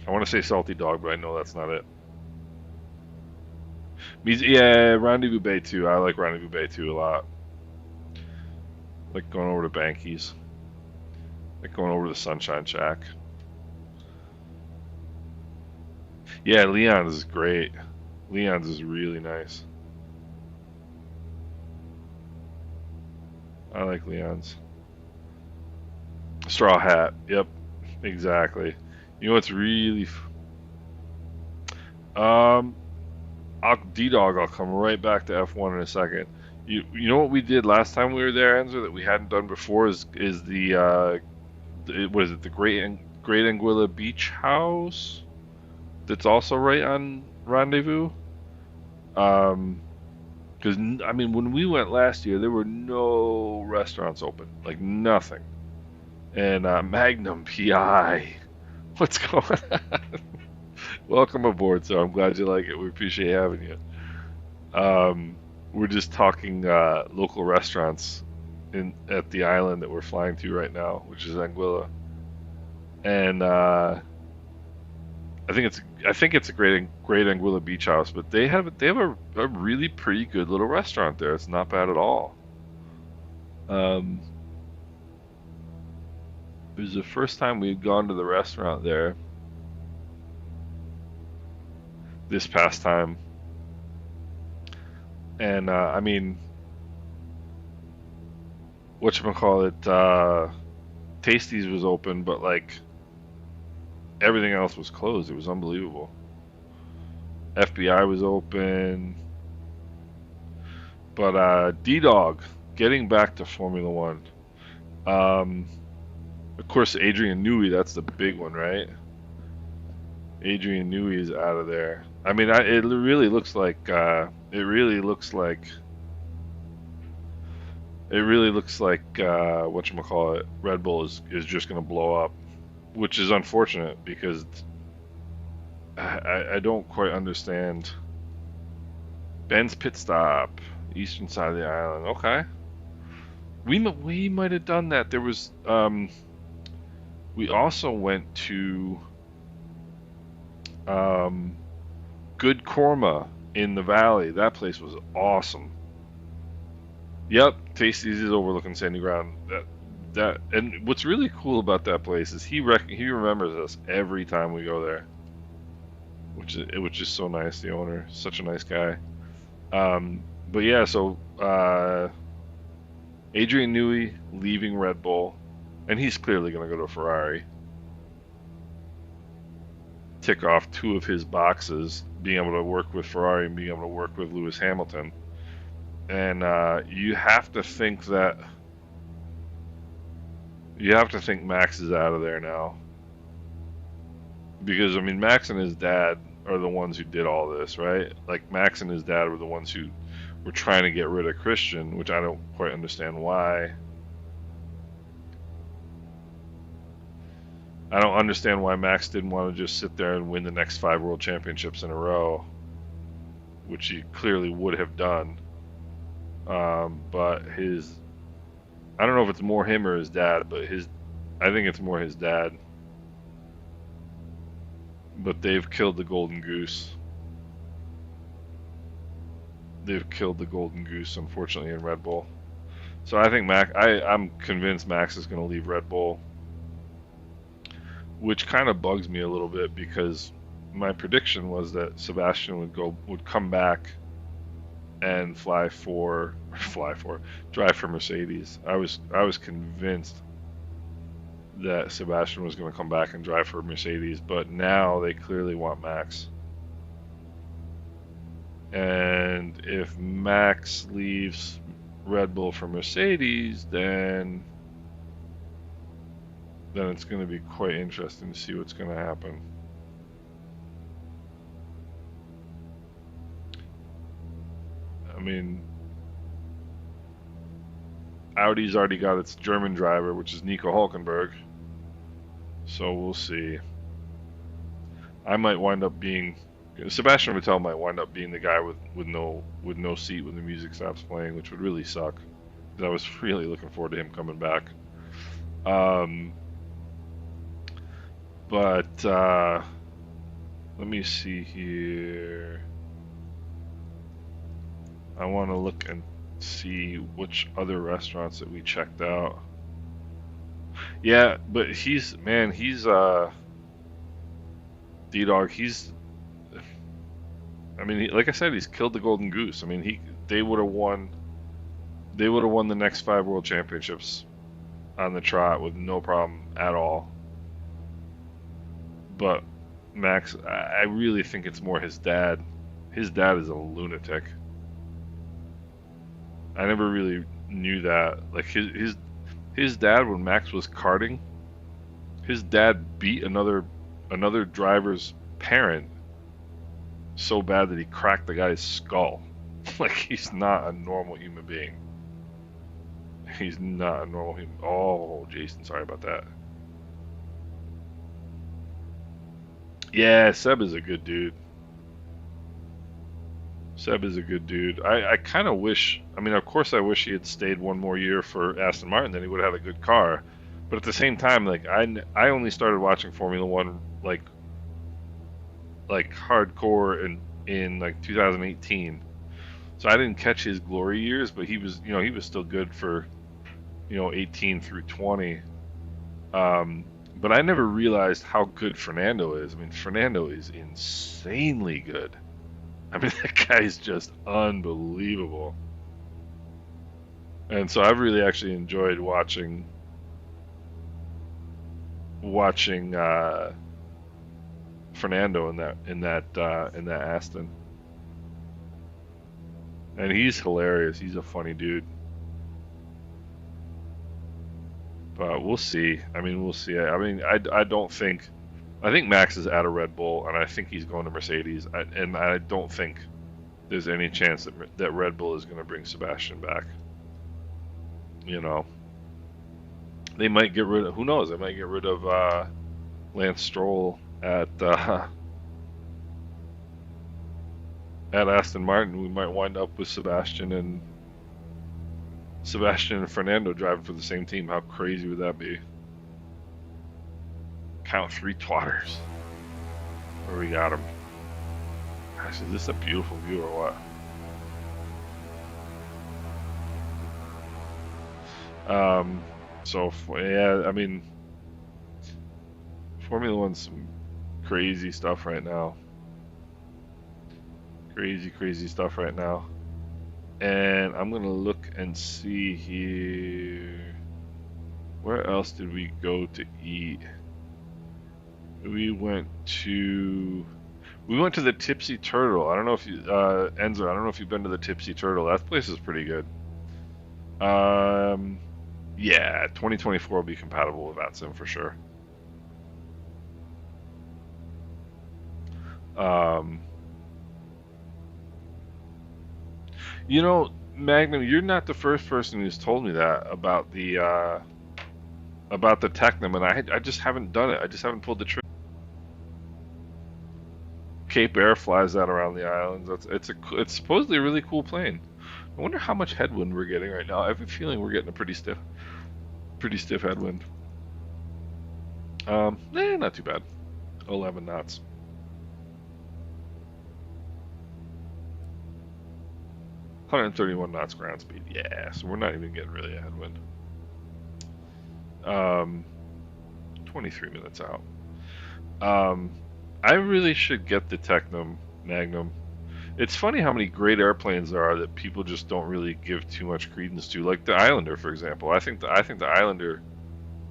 [SPEAKER 1] I want to say Salty Dog, but I know that's not it. Yeah, Rendezvous Bay too. I like Rendezvous Bay too a lot. Like going over to Bankies. Like going over to the Sunshine Shack. Yeah, Leon's is great. Leon's is really nice. I like Leon's. Straw Hat. Yep, exactly. You know what's really... D-Dog, I'll come right back to F1 in a second. You know what we did last time we were there, Enzo, that we hadn't done before is the what is it, the Great Anguilla Beach House that's also right on Rendezvous. Because I mean, when we went last year, there were no restaurants open, like nothing. And Magnum PI, what's going on? Welcome aboard, sir. I'm glad you like it. We appreciate having you. We're just talking local restaurants at the island that we're flying to right now, which is Anguilla, and I think it's a great Anguilla Beach House, but they have a really pretty good little restaurant there. It's not bad at all. It was the first time we had gone to the restaurant there this past time, and I mean, whatchamacallit, Tasties was open, but like everything else was closed. It was unbelievable. FBI was open, but D-Dog, getting back to Formula One. Of course, Adrian Newey, that's the big one, right? Adrian Newey is out of there. I mean, it really looks like whatchamacallit, Red Bull is just going to blow up, which is unfortunate because I don't quite understand. Ben's pit stop, eastern side of the island. Okay, we might have done that. There was we also went to Good Korma in the valley. That place was awesome. Yep, Tasties is overlooking Sandy Ground. And what's really cool about that place is he remembers us every time we go there, which is so nice. The owner, such a nice guy. But yeah, so Adrian Newey leaving Red Bull, and he's clearly going to go to Ferrari. Tick off two of his boxes, being able to work with Ferrari and being able to work with Lewis Hamilton. And you have to think that Max is out of there now, because I mean Max and his dad are the ones who did all this, right? Like Max and his dad were the ones who were trying to get rid of Christian, which I don't quite understand why. I don't understand why Max didn't want to just sit there and win the next 5 world championships in a row, which he clearly would have done. But I don't know if it's more him or his dad, but I think it's more his dad. But they've killed the golden goose. They've killed the golden goose, unfortunately, in Red Bull. So I think I'm convinced Max is going to leave Red Bull, which kind of bugs me a little bit because my prediction was that Sebastian would come back and drive for Mercedes. I was convinced that Sebastian was going to come back and drive for Mercedes, but now they clearly want Max. And if Max leaves Red Bull for Mercedes, then it's going to be quite interesting to see what's going to happen. I mean, Audi's already got its German driver, which is Nico Hülkenberg. So we'll see. Sebastian Vettel might wind up being the guy with no seat when the music stops playing, which would really suck. I was really looking forward to him coming back. But let me see here. I want to look and see which other restaurants that we checked out. Yeah, but D-Dog, I mean, like I said, he's killed the golden goose. I mean, they would have won the next 5 world championships on the trot with no problem at all. But Max, I really think it's more his dad. His dad is a lunatic. I never really knew that. Like his dad, when Max was karting, his dad beat another driver's parent so bad that he cracked the guy's skull. Like, he's not a normal human being. He's not a normal human. Oh, Jason, sorry about that. Yeah, Seb is a good dude. Seb is a good dude. I kind of wish, I mean, of course I wish he had stayed one more year for Aston Martin, then he would have had a good car. But at the same time, like, I only started watching Formula One like hardcore in like 2018. So I didn't catch his glory years, but he was still good for 18 through 20. But I never realized how good Fernando is. I mean, Fernando is insanely good. I mean, that guy's just unbelievable. And so I've really actually enjoyed watching Fernando in that Aston. And he's hilarious. He's a funny dude. But we'll see. I mean, we'll see. I mean, I think Max is out of Red Bull, and I think he's going to Mercedes. And I don't think there's any chance that Red Bull is going to bring Sebastian back. They might get rid of, who knows? They might get rid of Lance Stroll at Aston Martin. We might wind up with Sebastian and Fernando driving for the same team. How crazy would that be? Count 3 twatters. Where we got him. Gosh, is this a beautiful view or what? So yeah, I mean, Formula One's some crazy stuff right now. Crazy stuff right now. And I'm gonna look and see here. Where else did we go to eat? We went to We went to the Tipsy Turtle. I don't know if you, Enzo, I don't know if you've been to the Tipsy Turtle. That place is pretty good. Um, yeah, 2024 will be compatible with VATSIM for sure. Um, you know, Magnum, you're not the first person who's told me that about the Technum, and I just haven't done it. I just haven't pulled the trigger. Cape Air flies that around the islands. It's supposedly a really cool plane. I wonder how much headwind we're getting right now. I have a feeling we're getting a pretty stiff headwind. Not too bad. 11 knots. One 131 knots ground speed. Yeah, so we're not even getting really a headwind. 23 minutes out. I really should get the Technum Magnum. It's funny how many great airplanes there are that people just don't really give too much credence to. Like the Islander, for example. I think the Islander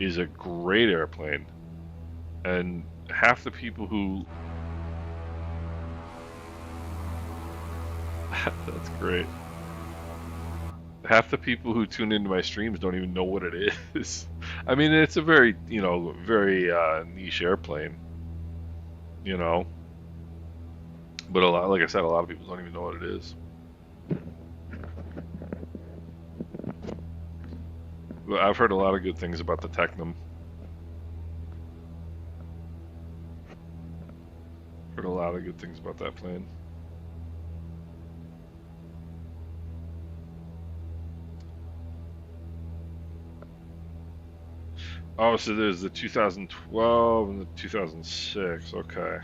[SPEAKER 1] is a great airplane, and half the people who that's great. Half the people who tune into my streams don't even know what it is. I mean, it's a very, very niche airplane, you know. But like I said, a lot of people don't even know what it is. But I've heard a lot of good things about the Technum. Heard a lot of good things about that plane. Oh, so there's the 2012 and the 2006. Okay.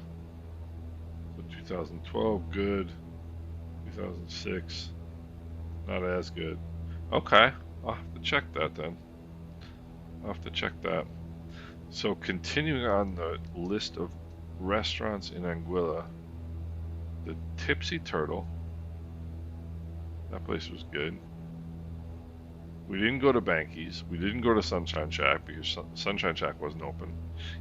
[SPEAKER 1] So 2012, good. 2006, not as good. Okay. I'll have to check that then. I'll have to check that. So continuing on the list of restaurants in Anguilla, the Tipsy Turtle. That place was good. We didn't go to Banky's. We didn't go to Sunshine Shack because Sunshine Shack wasn't open.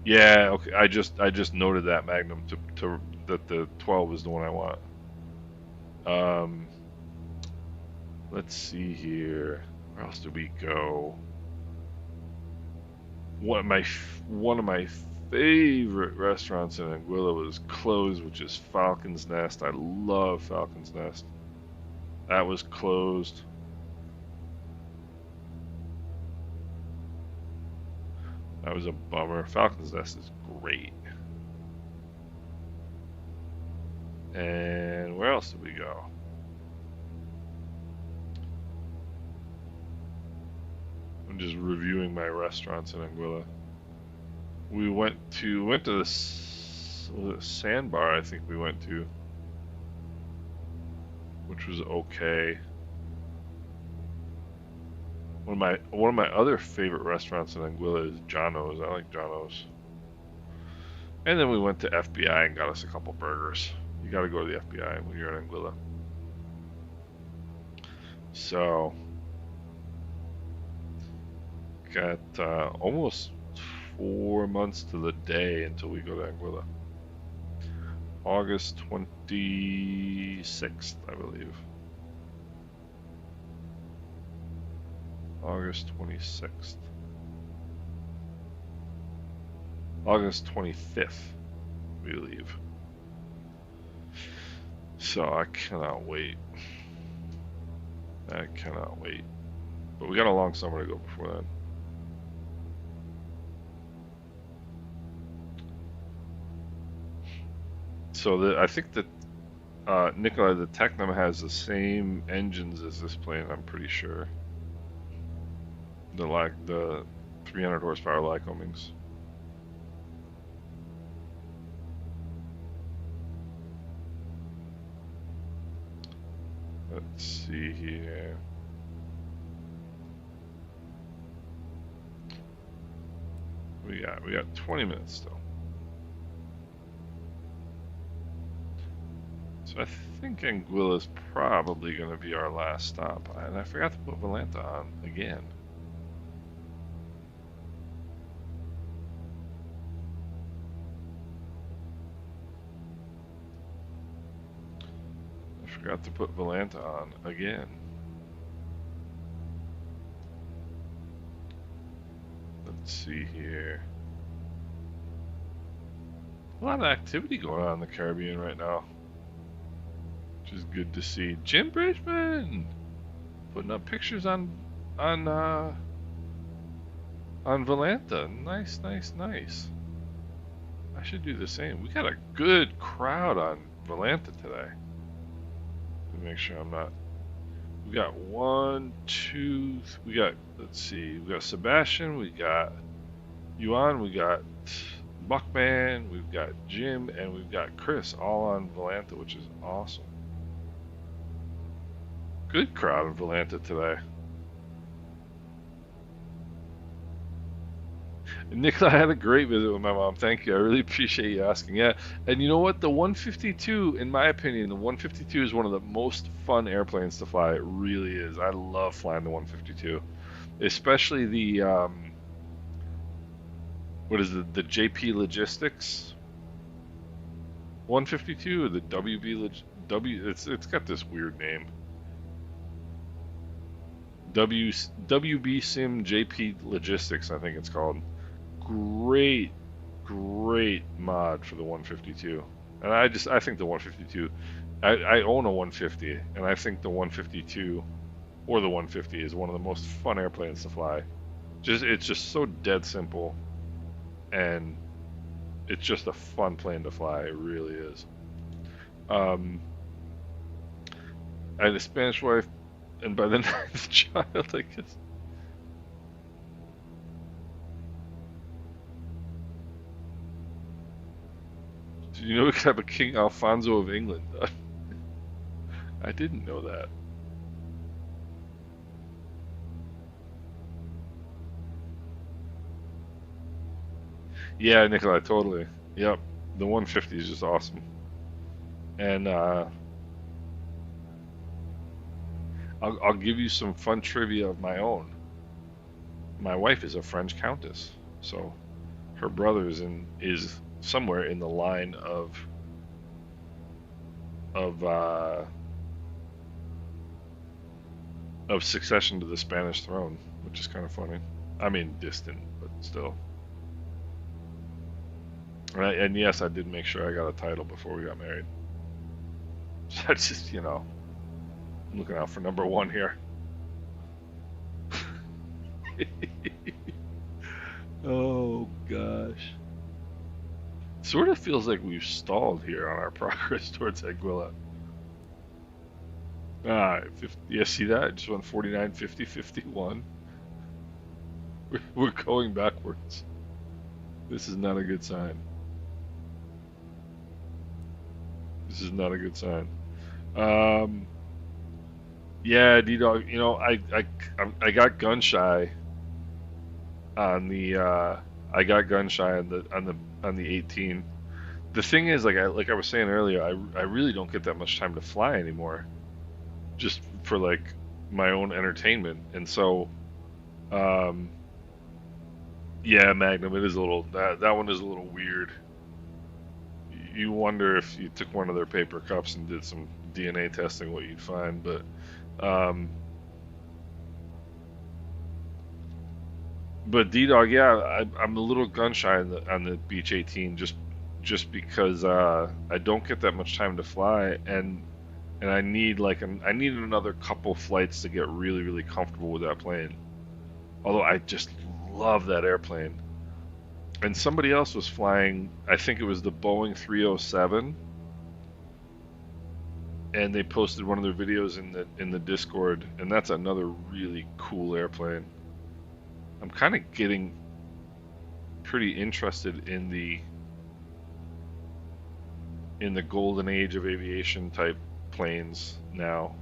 [SPEAKER 1] Yeah, okay. I just noted that Magnum to that the 12 is the one I want. Um, let's see here. Where else did we go? One of my favorite restaurants in Anguilla was closed, which is Falcon's Nest. I love Falcon's Nest. That was closed. That was a bummer. Falcon's Nest is great. And where else did we go? I'm just reviewing my restaurants in Anguilla. We went to the Sandbar, I think we went to, which was okay. One of my other favorite restaurants in Anguilla is Jono's. I like Jono's. And then we went to FBI and got us a couple burgers. You got to go to the FBI when you're in Anguilla. So got almost 4 months to the day until we go to Anguilla. August 26th, I believe. August 26th. August 25th, we leave. So I cannot wait. I cannot wait. But we got a long summer to go before then. So I think that Nikolai, the Technum has the same engines as this plane. I'm pretty sure. The 300 horsepower Lycomings. Let's see here. We got 20 minutes still. So I think Anguilla is probably going to be our last stop. And I forgot to put Valenta on again. Forgot to put Volanta on again. Let's see here. A lot of activity going on in the Caribbean right now, which is good to see. Jim Bridgman putting up pictures on Volanta. Nice, nice, nice. I should do the same. We got a good crowd on Volanta today. Let me make sure I'm not. We got one, two. We got. Let's see. We got Sebastian. We got Yuan. We got Buckman. We've got Jim, and we've got Chris, all on Volanta, which is awesome. Good crowd in Volanta today. Nicola, I had a great visit with my mom. Thank you. I really appreciate you asking. Yeah, and you know what? The 152, in my opinion, the 152 is one of the most fun airplanes to fly. It really is. I love flying the 152, especially the what is it? The JP Logistics 152 or the WB It's got this weird name. WB Sim JP Logistics, I think it's called. Great mod for the 152, and I think the 152. I own a 150, and I think the 152 or the 150 is one of the most fun airplanes to fly. It's just so dead simple, and it's just a fun plane to fly. It really is. I had a Spanish wife, and by the ninth child, I guess. You know we could have a King Alfonso of England. I didn't know that. Yeah, Nikolai, totally. Yep, the 150 is just awesome. And I'll give you some fun trivia of my own. My wife is a French countess, so her brother is somewhere in the line of succession to the Spanish throne, which is kind of funny. I mean, distant, but still. Right, and yes, I did make sure I got a title before we got married. So that's just, I'm looking out for number one here. Oh gosh. Sort of feels like we've stalled here on our progress towards Anguilla. Yeah, see that? It just went 49, 50, 51. We're going backwards. This is not a good sign. This is not a good sign. Yeah, D-Dog, I got gun shy on the I got gun shy on the 18. The thing is, like I was saying earlier, I really don't get that much time to fly anymore, just for like my own entertainment. And so, yeah, Magnum, it is a little that one is a little weird. You wonder if you took one of their paper cups and did some DNA testing, what you'd find. But D-Dog, yeah, I'm a little gun shy on the Beech 18 just because I don't get that much time to fly, and I need I need another couple flights to get really, really comfortable with that plane. Although I just love that airplane. And somebody else was flying, I think it was the Boeing 307, and they posted one of their videos in the Discord, and that's another really cool airplane. I'm kind of getting pretty interested in the golden age of aviation type planes now.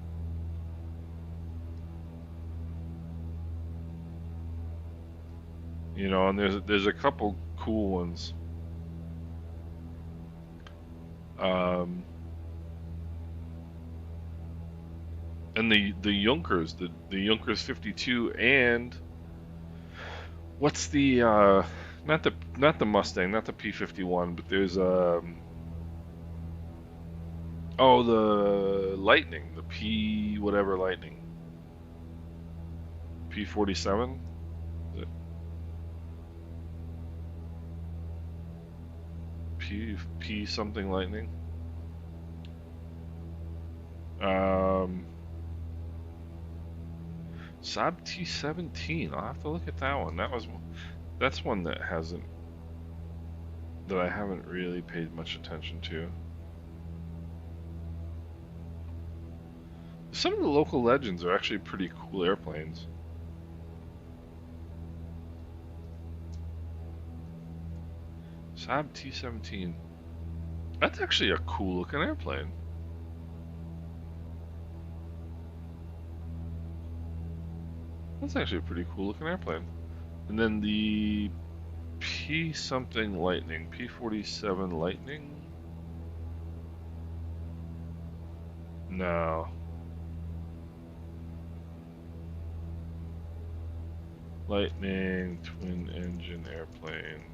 [SPEAKER 1] And there's a couple cool ones. And the Junkers, the Junkers 52, and what's the not the Mustang, not the P51, but there's Oh, the Lightning, the P whatever Lightning, P-47. P something Lightning. Um, Saab T-17. I'll have to look at that one. That's one that I haven't really paid much attention to. Some of the local legends are actually pretty cool airplanes. Saab T-17. That's actually a cool looking airplane. That's actually a pretty cool looking airplane. And then the P something Lightning, P-47 Lightning? No. Lightning twin engine airplane.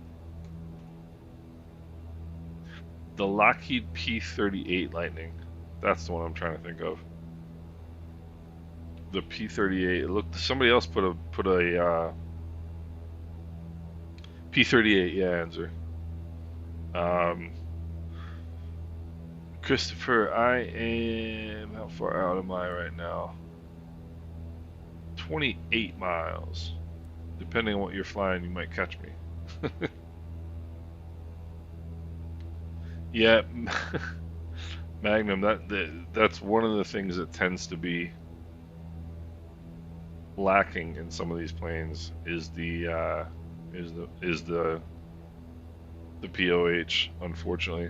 [SPEAKER 1] The Lockheed P-38 Lightning. That's the one I'm trying to think of. The P-38. Look, somebody else put a P-38. Yeah, answer. Christopher, I am. How far out am I right now? 28 miles. Depending on what you're flying, you might catch me. Yeah, Magnum. That's one of the things that tends to be lacking in some of these planes is the POH, unfortunately.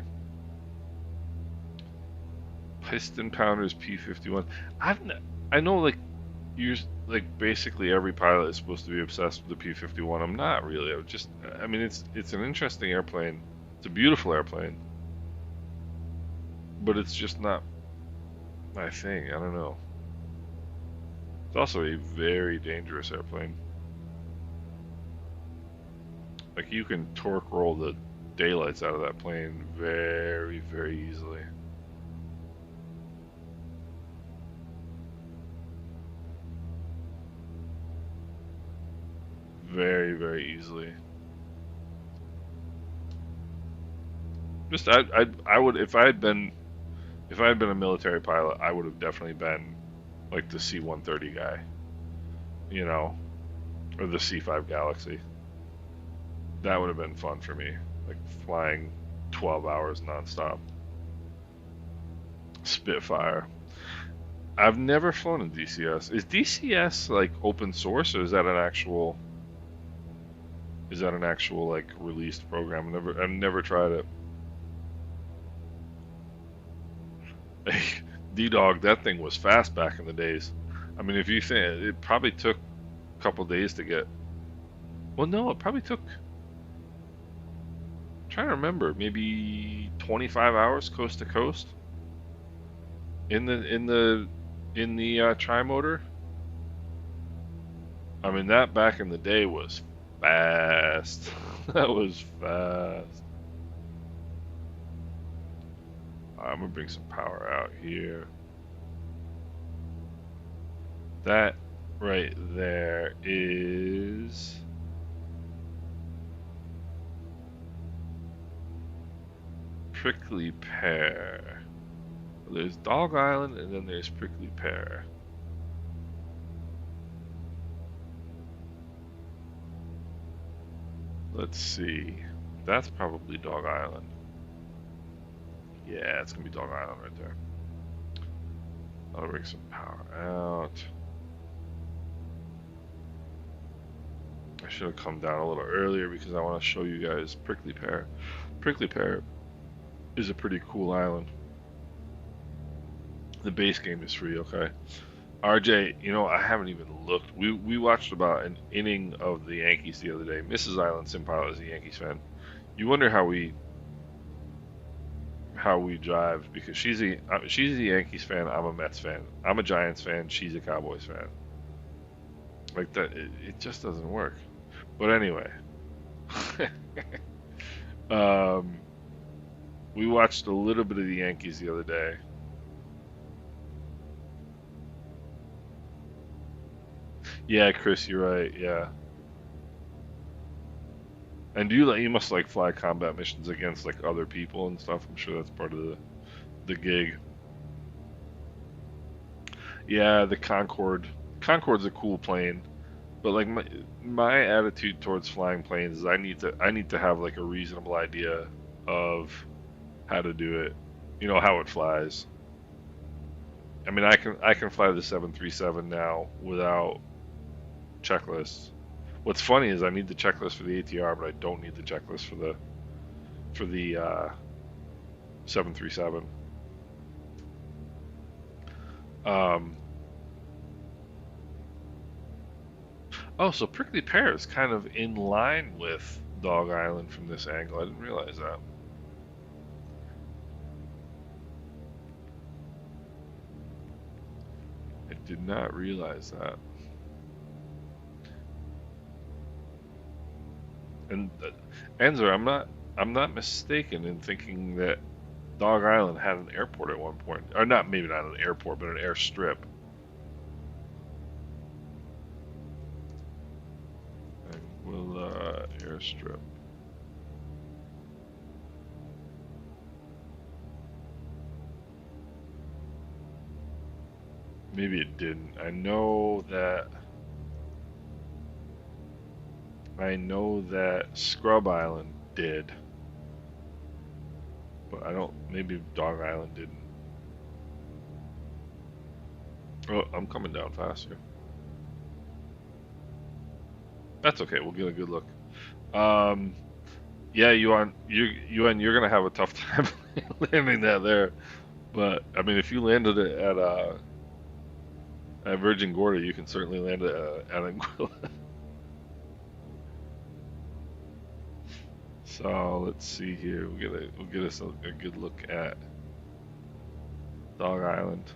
[SPEAKER 1] Piston pounders P-51. I know like you're like basically every pilot is supposed to be obsessed with the P-51. I'm not really. I mean it's an interesting airplane. It's a beautiful airplane. But it's just not my thing. I don't know. It's also a very dangerous airplane. Like you can torque roll the daylights out of that plane very, very easily. Very, very easily. Just I would if I had been a military pilot, I would have definitely been like the C-130 guy, you know, or the C-5 Galaxy. That would have been fun for me, like flying 12 hours nonstop. Spitfire. I've never flown a DCS. Is DCS like open source or is that an actual like released program? I've never tried it. D-Dog, that thing was fast back in the days. I mean, if you think it probably took a couple days to get. Well, no, it probably took. I'm trying to remember, maybe 25 hours coast to coast. In the tri-motor. I mean, that back in the day was fast. That was fast. I'm gonna bring some power out here. That right there is Prickly Pear. There's Dog Island and then there's Prickly Pear. Let's see. That's probably Dog Island. Yeah, it's gonna be Dog Island right there. I'll bring some power out. I should have come down a little earlier because I want to show you guys Prickly Pear. Prickly Pear is a pretty cool island. The base game is free, okay? RJ, you know, I haven't even looked. We watched about an inning of the Yankees the other day. Mrs. Island Sim Pilot is a Yankees fan. You wonder how we drive because she's a Yankees fan. I'm a Mets fan. I'm a Giants fan. She's a Cowboys fan. Like that, it just doesn't work. But anyway, we watched a little bit of the Yankees the other day, Yeah, Chris, you're right. Yeah. And you must like fly combat missions against like other people and stuff. I'm sure that's part of the gig. Yeah, the Concorde. Concorde's a cool plane, but like my attitude towards flying planes is I need to have like a reasonable idea of how to do it. You know how it flies. I mean, I can fly the 737 now without checklists. What's funny is I need the checklist for the ATR, but I don't need the checklist for the 737. Um, oh, so Prickly Pear is kind of in line with Dog Island from this angle. I didn't realize that. I did not realize that. And Enzer, I'm not mistaken in thinking that Dog Island had an airport at one point, or not, maybe not an airport, but an airstrip. Anguilla airstrip. Maybe it didn't. I know that Scrub Island did, but I don't. Maybe Dog Island didn't. Oh, I'm coming down faster. That's okay. We'll get a good look. Um, yeah, you're gonna have a tough time landing that there. But I mean, if you landed it at Virgin Gorda, you can certainly land it at Anguilla. So let's see here. We'll get us a good look at Dog Island.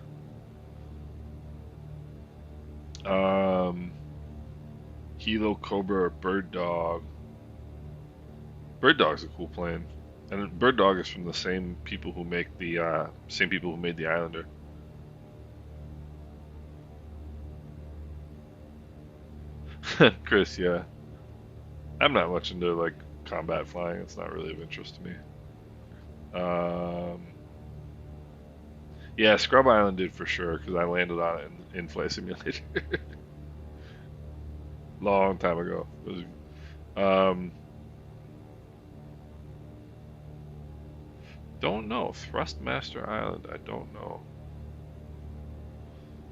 [SPEAKER 1] Um, Hilo Cobra or Bird Dog. Bird Dog's a cool plane, and Bird Dog is from the same people who make the same people who made the Islander. Chris, yeah, I'm not much into like combat flying. It's not really of interest to me. Um, yeah, Scrub Island did for sure because I landed on it in Flight Simulator long time ago. Um, don't know Thrustmaster Island. I don't know,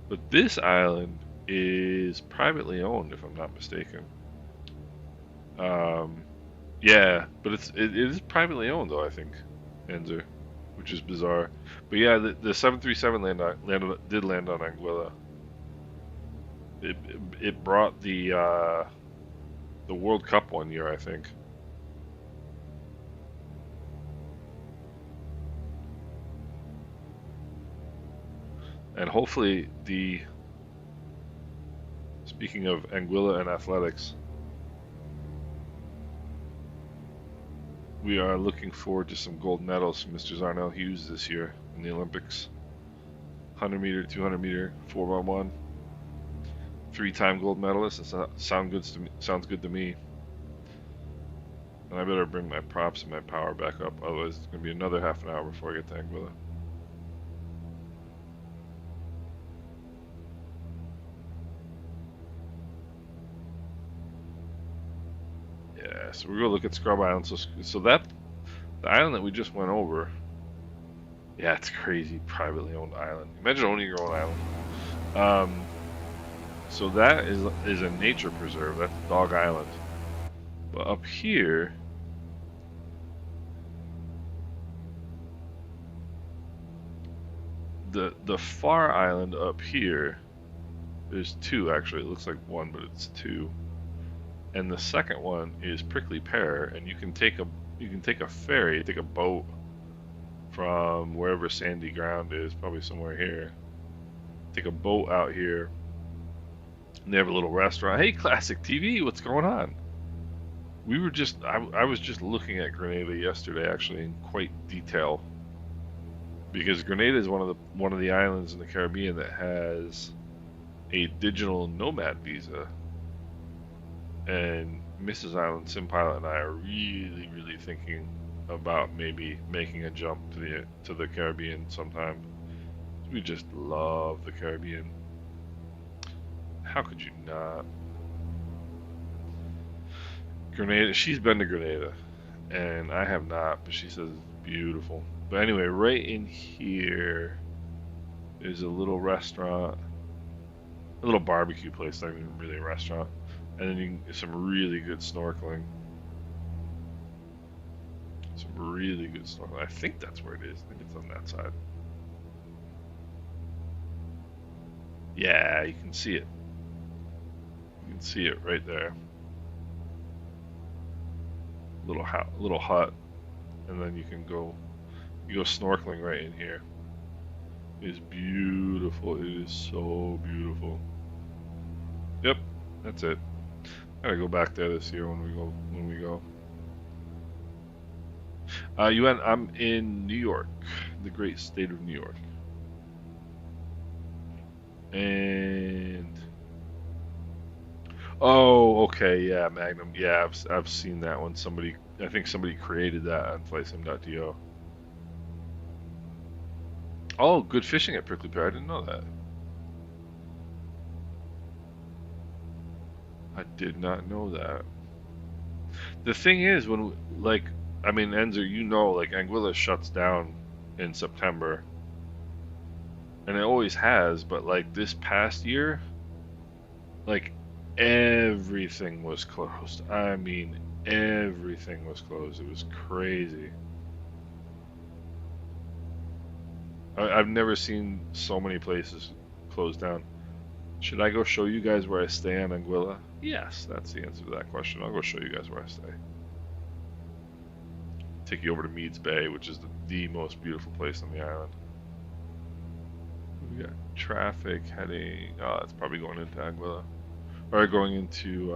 [SPEAKER 1] but this island is privately owned, if I'm not mistaken. Um, yeah, but it is privately owned though. I think Enzer, which is bizarre. But yeah, the 737 did land on Anguilla. It brought the World Cup one year, I think. And hopefully speaking of Anguilla and athletics, we are looking forward to some gold medals from Mr. Zarnell Hughes this year in the Olympics. 100 meter, 200 meter, 4x1. Three-time gold medalist. That sounds good to me. And I better bring my props and my power back up, otherwise it's gonna be another half an hour before I get to Anguilla. Yeah, so we're gonna look at Scrub Island. So that the island that we just went over. Yeah, it's crazy. Privately owned island. Imagine owning your own island. Um, so that is a nature preserve. That's Dog Island. But up here, the far island up here, there's two actually. It looks like one, but it's two. And the second one is Prickly Pear, and you can take a ferry, take a boat from wherever sandy ground is, probably somewhere here. Take a boat out here, and they have a little restaurant. Hey, Classic TV, what's going on? I was just looking at Grenada yesterday, actually, in quite detail, because Grenada is one of the islands in the Caribbean that has a digital nomad visa, and Mrs. Island Sim Pilot and I are really thinking about maybe making a jump to the Caribbean sometime. We just love the Caribbean. How could you not? Grenada. She's been to Grenada, and I have not, but she says it's beautiful. But anyway, right in here is a little restaurant, a little barbecue place, not even really a restaurant, and then you can get some really good snorkeling. Some really good snorkeling. I think that's where it is. I think it's on that side. Yeah, you can see it. You can see it right there. Little hut, and then you go snorkeling right in here. It is beautiful. It is so beautiful. Yep, that's it. I gotta go back there this year when we go. I'm in New York, the great state of New York, and oh, okay, yeah, Magnum, yeah, I've seen that one. I think somebody created that on flightsim.to. Oh, good fishing at Prickly Pear. I didn't know that. I did not know that. The thing is, I mean, Enzer, like Anguilla shuts down in September, and it always has, but like this past year, like everything was closed. I mean, everything was closed. It was crazy. I've never seen so many places closed down. Should I go show you guys where I stay on Anguilla? Yes, that's the answer to that question. I'll go show you guys where I stay. Take you over to Meads Bay, which is the most beautiful place on the island. We got traffic heading. Oh, it's probably going into Anguilla. Or going into.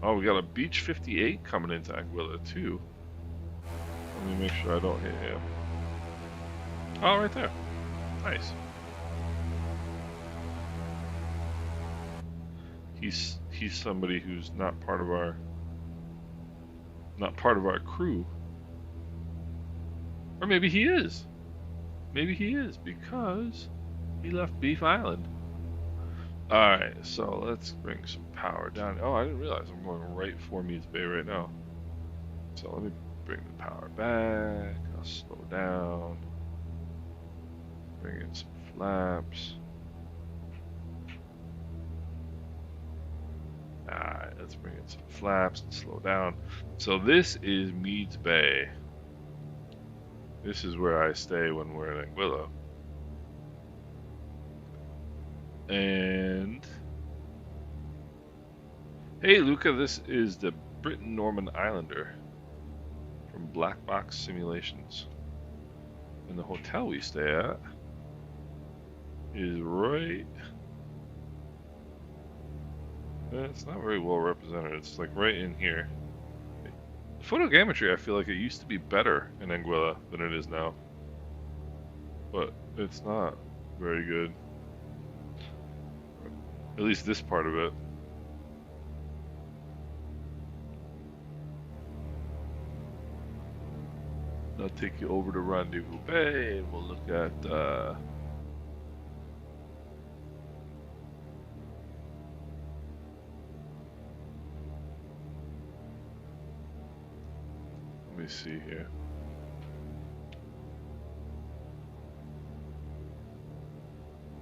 [SPEAKER 1] Oh, we got a Beach 58 coming into Anguilla, too. Let me make sure I don't hit him. Oh, right there. Nice. He's somebody who's not part of our crew. Or maybe he is. Maybe he is because he left Beef Island. Alright, so let's bring some power down. Oh, I didn't realize I'm going right for Meads Bay right now. So let me bring the power back. I'll slow down. Bring in some flaps. Alright, let's bring in some flaps and slow down. So this is Meads Bay. This is where I stay when we're in Anguilla. And hey, Luca, this is the Britain Norman Islander from Black Box Simulations. And the hotel we stay at is right. It's not very well represented. It's like right in here. The photogrammetry, I feel like it used to be better in Anguilla than it is now. But it's not very good. At least this part of it. I'll take you over to Rendezvous Bay and we'll look at let me see here.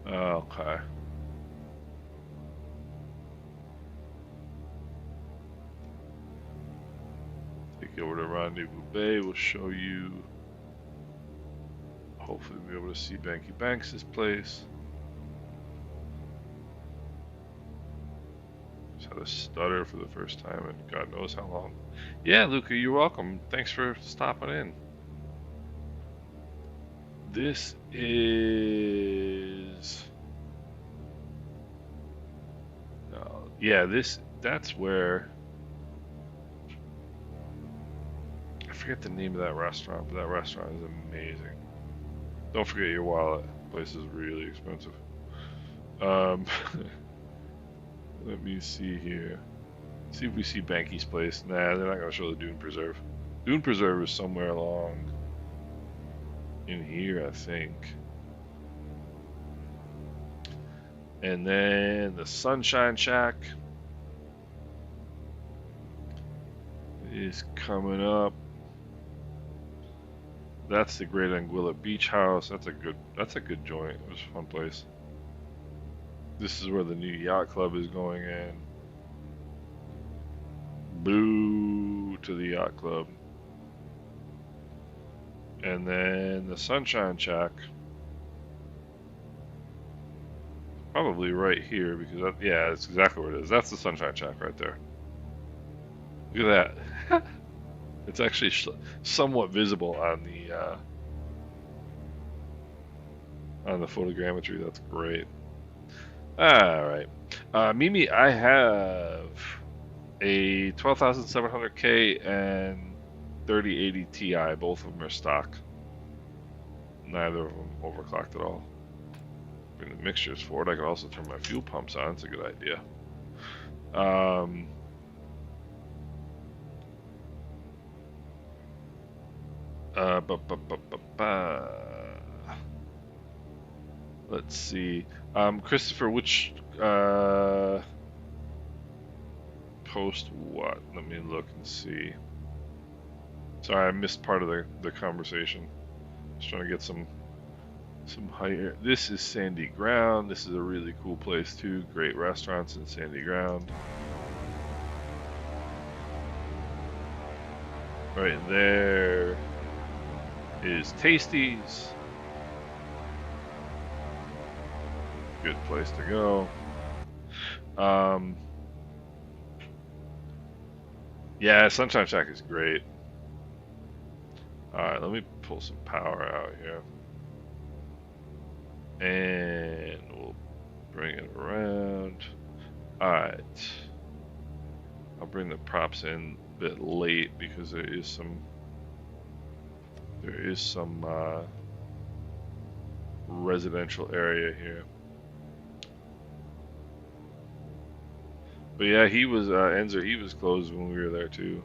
[SPEAKER 1] Okay. Take you over to Rendezvous Bay. We'll show you. Hopefully, we'll be able to see Banky Banks' place. Just had a stutter for the first time in God knows how long. Yeah, Luca, you're welcome. Thanks for stopping in. This is. Yeah, that's where. I forget the name of that restaurant, but that restaurant is amazing. Don't forget your wallet. The place is really expensive. Let me see here. See if we see Banky's place. Nah, they're not gonna show the Dune Preserve. Dune Preserve is somewhere along in here, I think. And then the Sunshine Shack is coming up. That's the Great Anguilla Beach House. That's a good joint. It was a fun place. This is where the new yacht club is going in. Boo to the yacht club. And then the Sunshine Shack. Probably right here because that, yeah, that's exactly where it is. That's the Sunshine Shack right there. Look at that. It's actually somewhat visible on the photogrammetry. That's great. All right, Mimi, I have a 12,700K and 3080 Ti. Both of them are stock. Neither of them overclocked at all. Bring the mixtures forward. I could also turn my fuel pumps on. It's a good idea. Let's see. Christopher, which post what? Let me look and see. Sorry, I missed part of the conversation. Just trying to get some higher. This is Sandy Ground. This is a really cool place too. Great restaurants in Sandy Ground. Right there is Tasties. Good place to go. Yeah, Sunshine Shack is great. Alright, let me pull some power out here. And we'll bring it around. Alright. I'll bring the props in a bit late because there is some residential area here. But yeah, he was Enzer. He was closed when we were there too.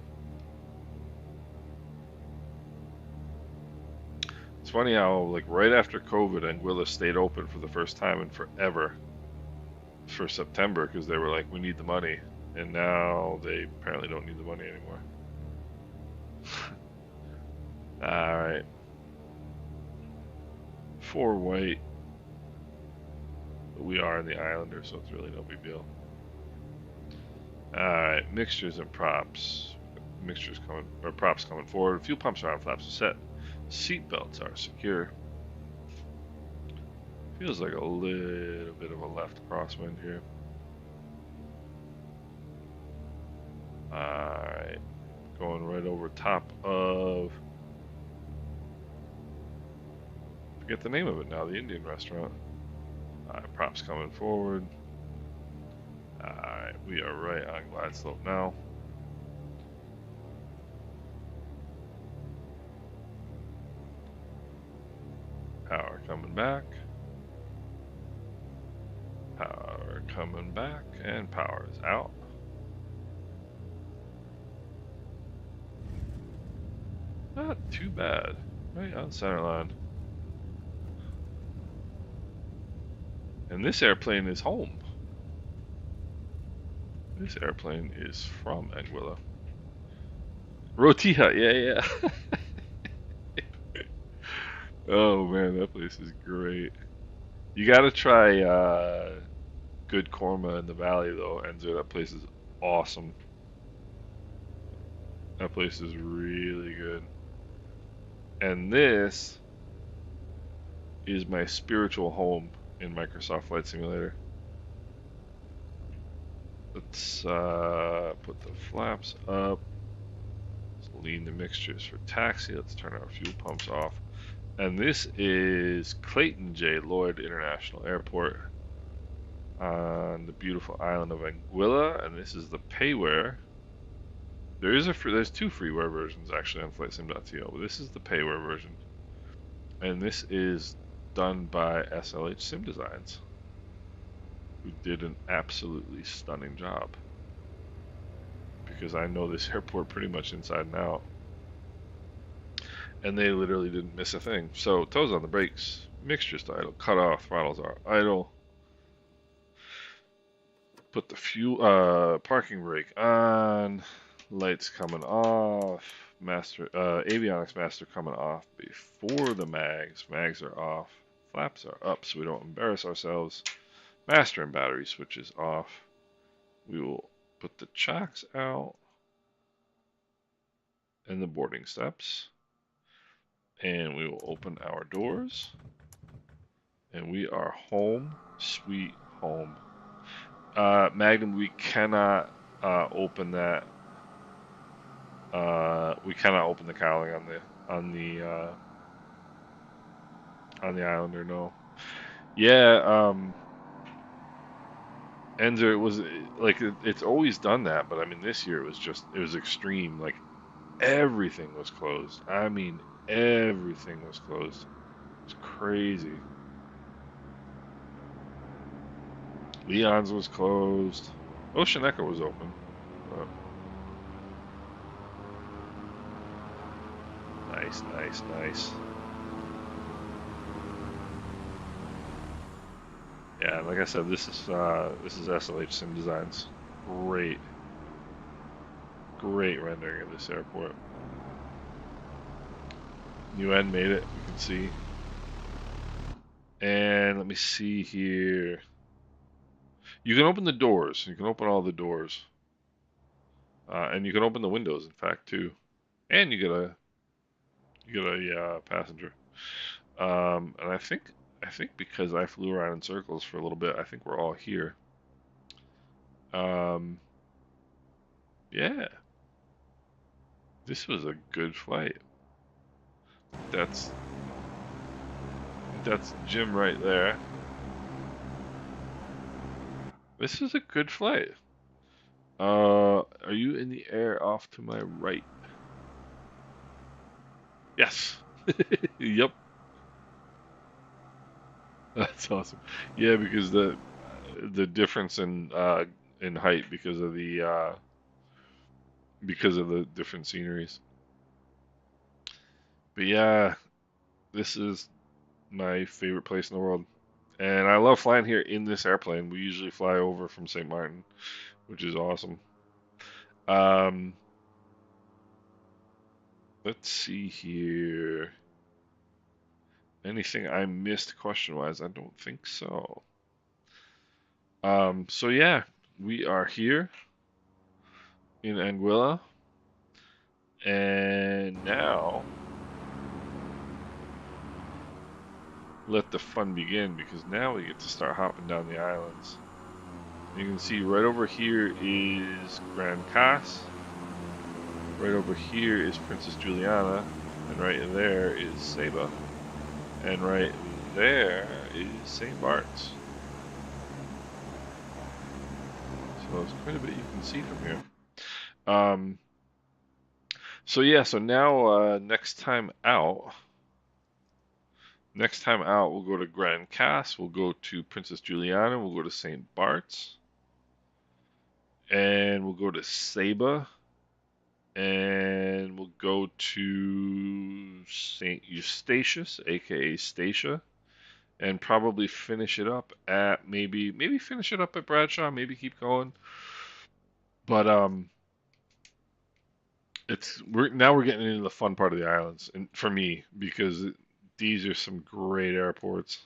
[SPEAKER 1] It's funny how like right after COVID, Anguilla stayed open for the first time in forever for September because they were like, we need the money, and now they apparently don't need the money anymore. All right, 4 white. But we are in the Islander, so it's really no big deal. Alright, mixtures and props. Mixtures coming, or props coming forward. Fuel pumps are on, flaps are set. Seat belts are secure. Feels like a little bit of a left crosswind here. Alright, going right over top of, forget the name of it now, the Indian restaurant. Alright, props coming forward. Alright, we are right on glide slope now. Power coming back. Power coming back, and power is out. Not too bad. Right on center line. And this airplane is home. This airplane is from Anguilla. Rotija, yeah. Oh man, that place is great. You gotta try good korma in the valley though, Enzo. That place is awesome. That place is really good. And this is my spiritual home in Microsoft Flight Simulator. Let's put the flaps up. Let's lean the mixtures for taxi. Let's turn our fuel pumps off. And this is Clayton J. Lloyd International Airport on the beautiful island of Anguilla. And this is the payware There's two freeware versions actually on FlightSim.to, but this is the payware version, and this is done by SLH Sim Designs, who did an absolutely stunning job. Because I know this airport pretty much inside and out, and they literally didn't miss a thing. So toes on the brakes, mixtures to idle, cut off, throttles are idle. Put the fuel parking brake on, lights coming off, master avionics master coming off before the mags. Mags are off, flaps are up so we don't embarrass ourselves. Master and battery switches off. We will put the chocks out and the boarding steps, and we will open our doors, and we are home sweet home. Magnum, we cannot open that. We cannot open the cowling on the on the Islander. No. Yeah. Enzer, it was like it's always done that, but I mean this year it was extreme. Like everything was closed. I mean everything was closed. It's crazy. Leon's was closed. Ocean Echo was open. But nice, nice, nice. Yeah, like I said, this is SLH Sim Designs. Great, great rendering of this airport. UN made it, we can see. And let me see here. You can open the doors. You can open all the doors, and you can open the windows, in fact, too. And you get a passenger. And I think because I flew around in circles for a little bit, I think we're all here. Um, yeah, this was a good flight. That's that's Jim right there. This is a good flight. Are you in the air off to my right? Yes. Yep. That's awesome. Yeah, because the difference in height because of the different sceneries. But yeah, this is my favorite place in the world. And I love flying here in this airplane. We usually fly over from St. Martin, which is awesome. Um, let's see here. Anything I missed question wise? I don't think so. So yeah, we are here in Anguilla, and now let the fun begin because now we get to start hopping down the islands. You can see right over here is Grand Cas. Right over here is Princess Juliana, and right there is Saba, and right there is St. Bart's. So it's quite a bit you can see from here. Um, so yeah, so now next time out, we'll go to Grand Cas, we'll go to Princess Juliana, we'll go to St. Bart's, and we'll go to Saba, and we'll go to St. Eustatius, aka Statia, and probably finish it up at maybe finish it up at Bradshaw, maybe keep going. But we're getting into the fun part of the islands, and for me because these are some great airports,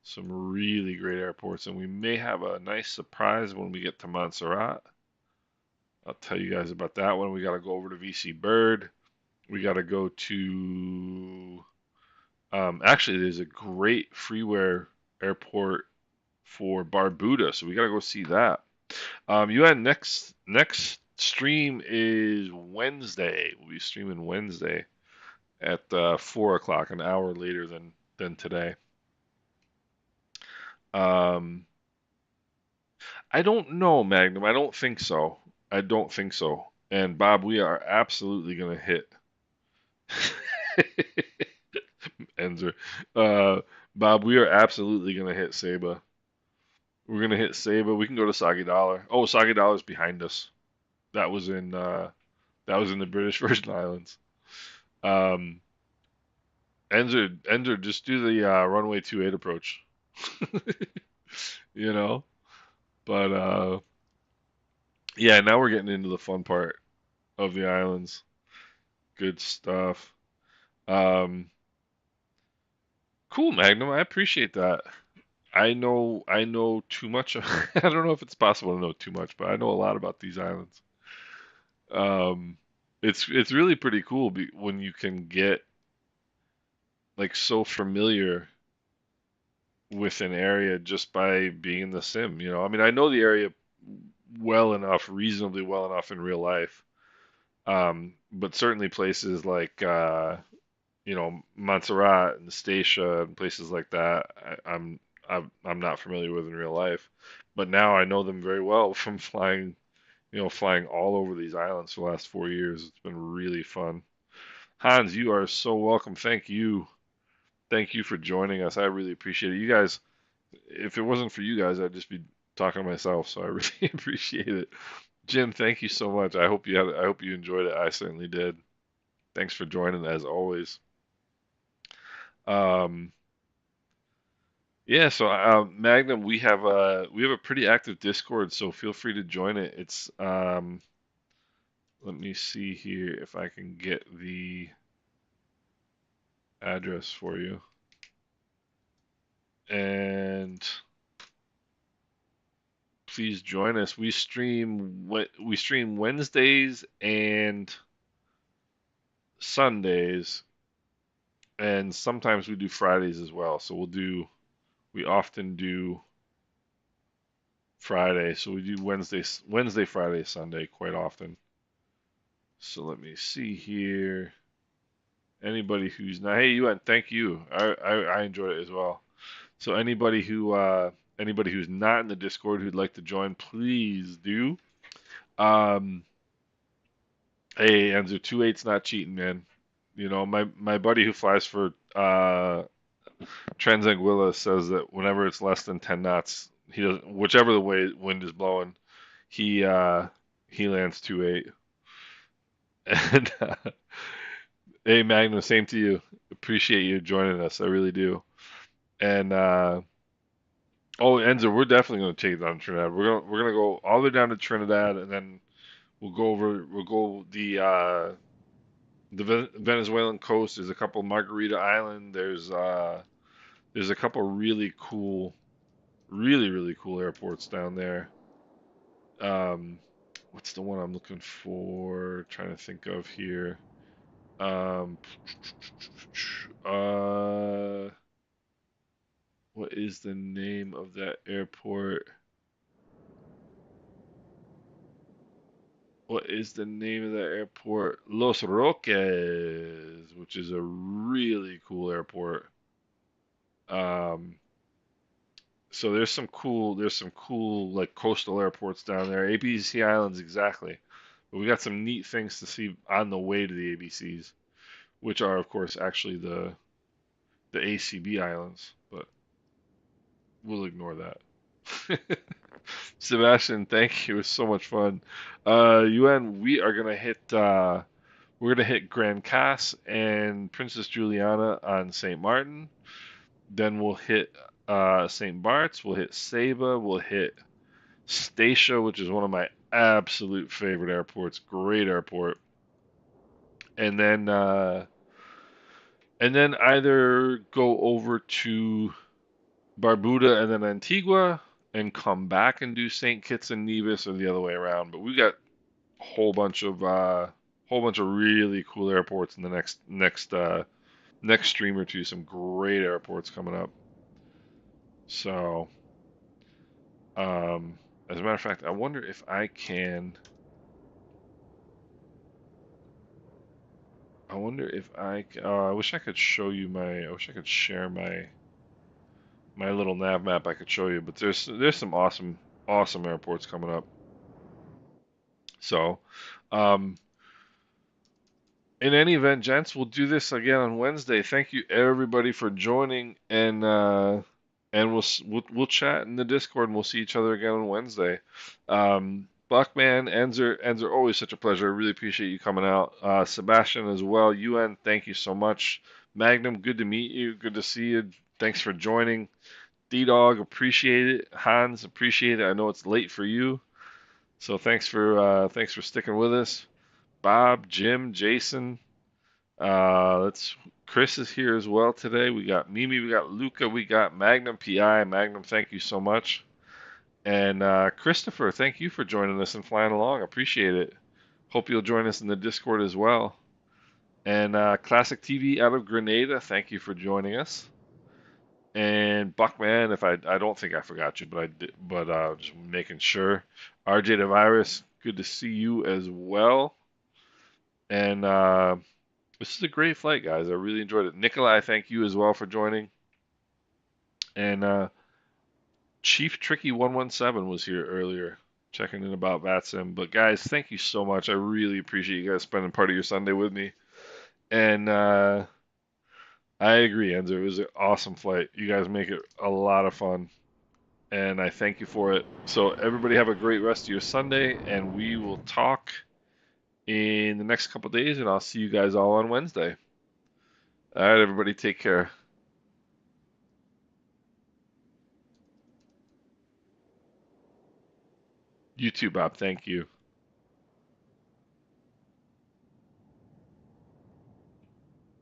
[SPEAKER 1] some really great airports, and we may have a nice surprise when we get to Montserrat. I'll tell you guys about that one. We got to go over to VC Bird. We got to go to actually, there's a great freeware airport for Barbuda, so we got to go see that. You had next stream is Wednesday. We'll be streaming Wednesday at 4 o'clock, an hour later than today. I don't know, Magnum. I don't think so. I don't think so. And Bob, we are absolutely going to hit Enzer. Uh, Bob, we are absolutely going to hit Saba. We're going to hit Saba. We can go to Sagi Dollar. Oh, Sagi Dollar's behind us. That was in the British Virgin Islands. Um, Enzer, just do the runway 28 approach. you know. But yeah, now we're getting into the fun part of the islands. Good stuff. Um, cool, Magnum. I appreciate that. I know too much. I don't know if it's possible to know too much, but I know a lot about these islands. Um, it's really pretty cool when you can get like so familiar with an area just by being in the sim. I mean, I know the area well enough, reasonably well enough in real life. But certainly places like Montserrat and Statia and places like that, I'm not familiar with in real life. But now I know them very well from flying all over these islands for the last 4 years. It's been really fun. Hans, you are so welcome. Thank you. Thank you for joining us. I really appreciate it. You guys, if it wasn't for you guys, I'd just be talking to myself. So I really appreciate it. Jim, thank you so much. I hope you enjoyed it. I certainly did. Thanks for joining as always. Um, yeah, so Magnum, we have a pretty active Discord, so feel free to join it. It's let me see here if I can get the address for you. And please join us. We stream Wednesdays and Sundays, and sometimes we do Fridays as well. So we often do Friday. So we do Wednesday, Friday, Sunday quite often. So let me see here. Anybody who's not, hey, you and thank you. I enjoyed it as well. So anybody who's not in the Discord who'd like to join, please do. Um, hey, Enzo, 2.8's not cheating, man. My buddy who flies for Anguilla says that whenever it's less than 10 knots, he does whichever the way wind is blowing, he uh he lands 2.8. And hey, Magnum, same to you. Appreciate you joining us. I really do. And oh, Enzo, we're definitely going to take it down to Trinidad. We're gonna go all the way down to Trinidad, and then we'll go the Venezuelan coast. There's a couple Margarita Island. There's a couple really cool, really really cool airports down there. Um, what's the one I'm looking for? Trying to think of here. Um, uh, what is the name of that airport? What is the name of that airport? Los Roques, which is a really cool airport. Um, so there's some cool like coastal airports down there. ABC Islands exactly. But we got some neat things to see on the way to the ABCs, which are of course actually the ACB Islands, but we'll ignore that. Sebastian, thank you. It was so much fun. UN, we're gonna hit Grand Cass and Princess Juliana on St. Martin. Then we'll hit St. Bart's. We'll hit Saba. We'll hit Statia, which is one of my absolute favorite airports. Great airport. And then either go over to Barbuda and then Antigua and come back and do St. Kitts and Nevis or the other way around. But we got a whole bunch of really cool airports in the next stream or two. Some great airports coming up. So, as a matter of fact, I wonder if I can. I wonder if I. I wish I could show you my. I wish I could share my little nav map. I could show you, but there's some awesome airports coming up. So, um, in any event, gents, we'll do this again on Wednesday. Thank you everybody for joining, and we'll chat in the Discord, and we'll see each other again on Wednesday. Buckman, Enzer, always such a pleasure. I really appreciate you coming out. Sebastian as well. UN, thank you so much. Magnum, good to meet you. Good to see you. Thanks for joining. D-Dog, appreciate it. Hans, appreciate it. I know it's late for you, so thanks for sticking with us. Bob, Jim, Jason. Let's. Chris is here as well today. We got Mimi, we got Luca, we got Magnum PI. Magnum, thank you so much. And Christopher, thank you for joining us and flying along. Appreciate it. Hope you'll join us in the Discord as well. And Classic TV out of Grenada, thank you for joining us. And Buckman, if I don't think I forgot you, but I did, but just making sure. RJ the Virus, good to see you as well. And this is a great flight, guys. I really enjoyed it. Nikolai, thank you as well for joining. And Chief Tricky 117 was here earlier, checking in about VATSIM. But guys, thank you so much. I really appreciate you guys spending part of your Sunday with me. And I agree, Enzo. It was an awesome flight. You guys make it a lot of fun, and I thank you for it. So everybody have a great rest of your Sunday, and we will talk in the next couple days, and I'll see you guys all on Wednesday. All right, everybody, take care. You too, Bob. Thank you.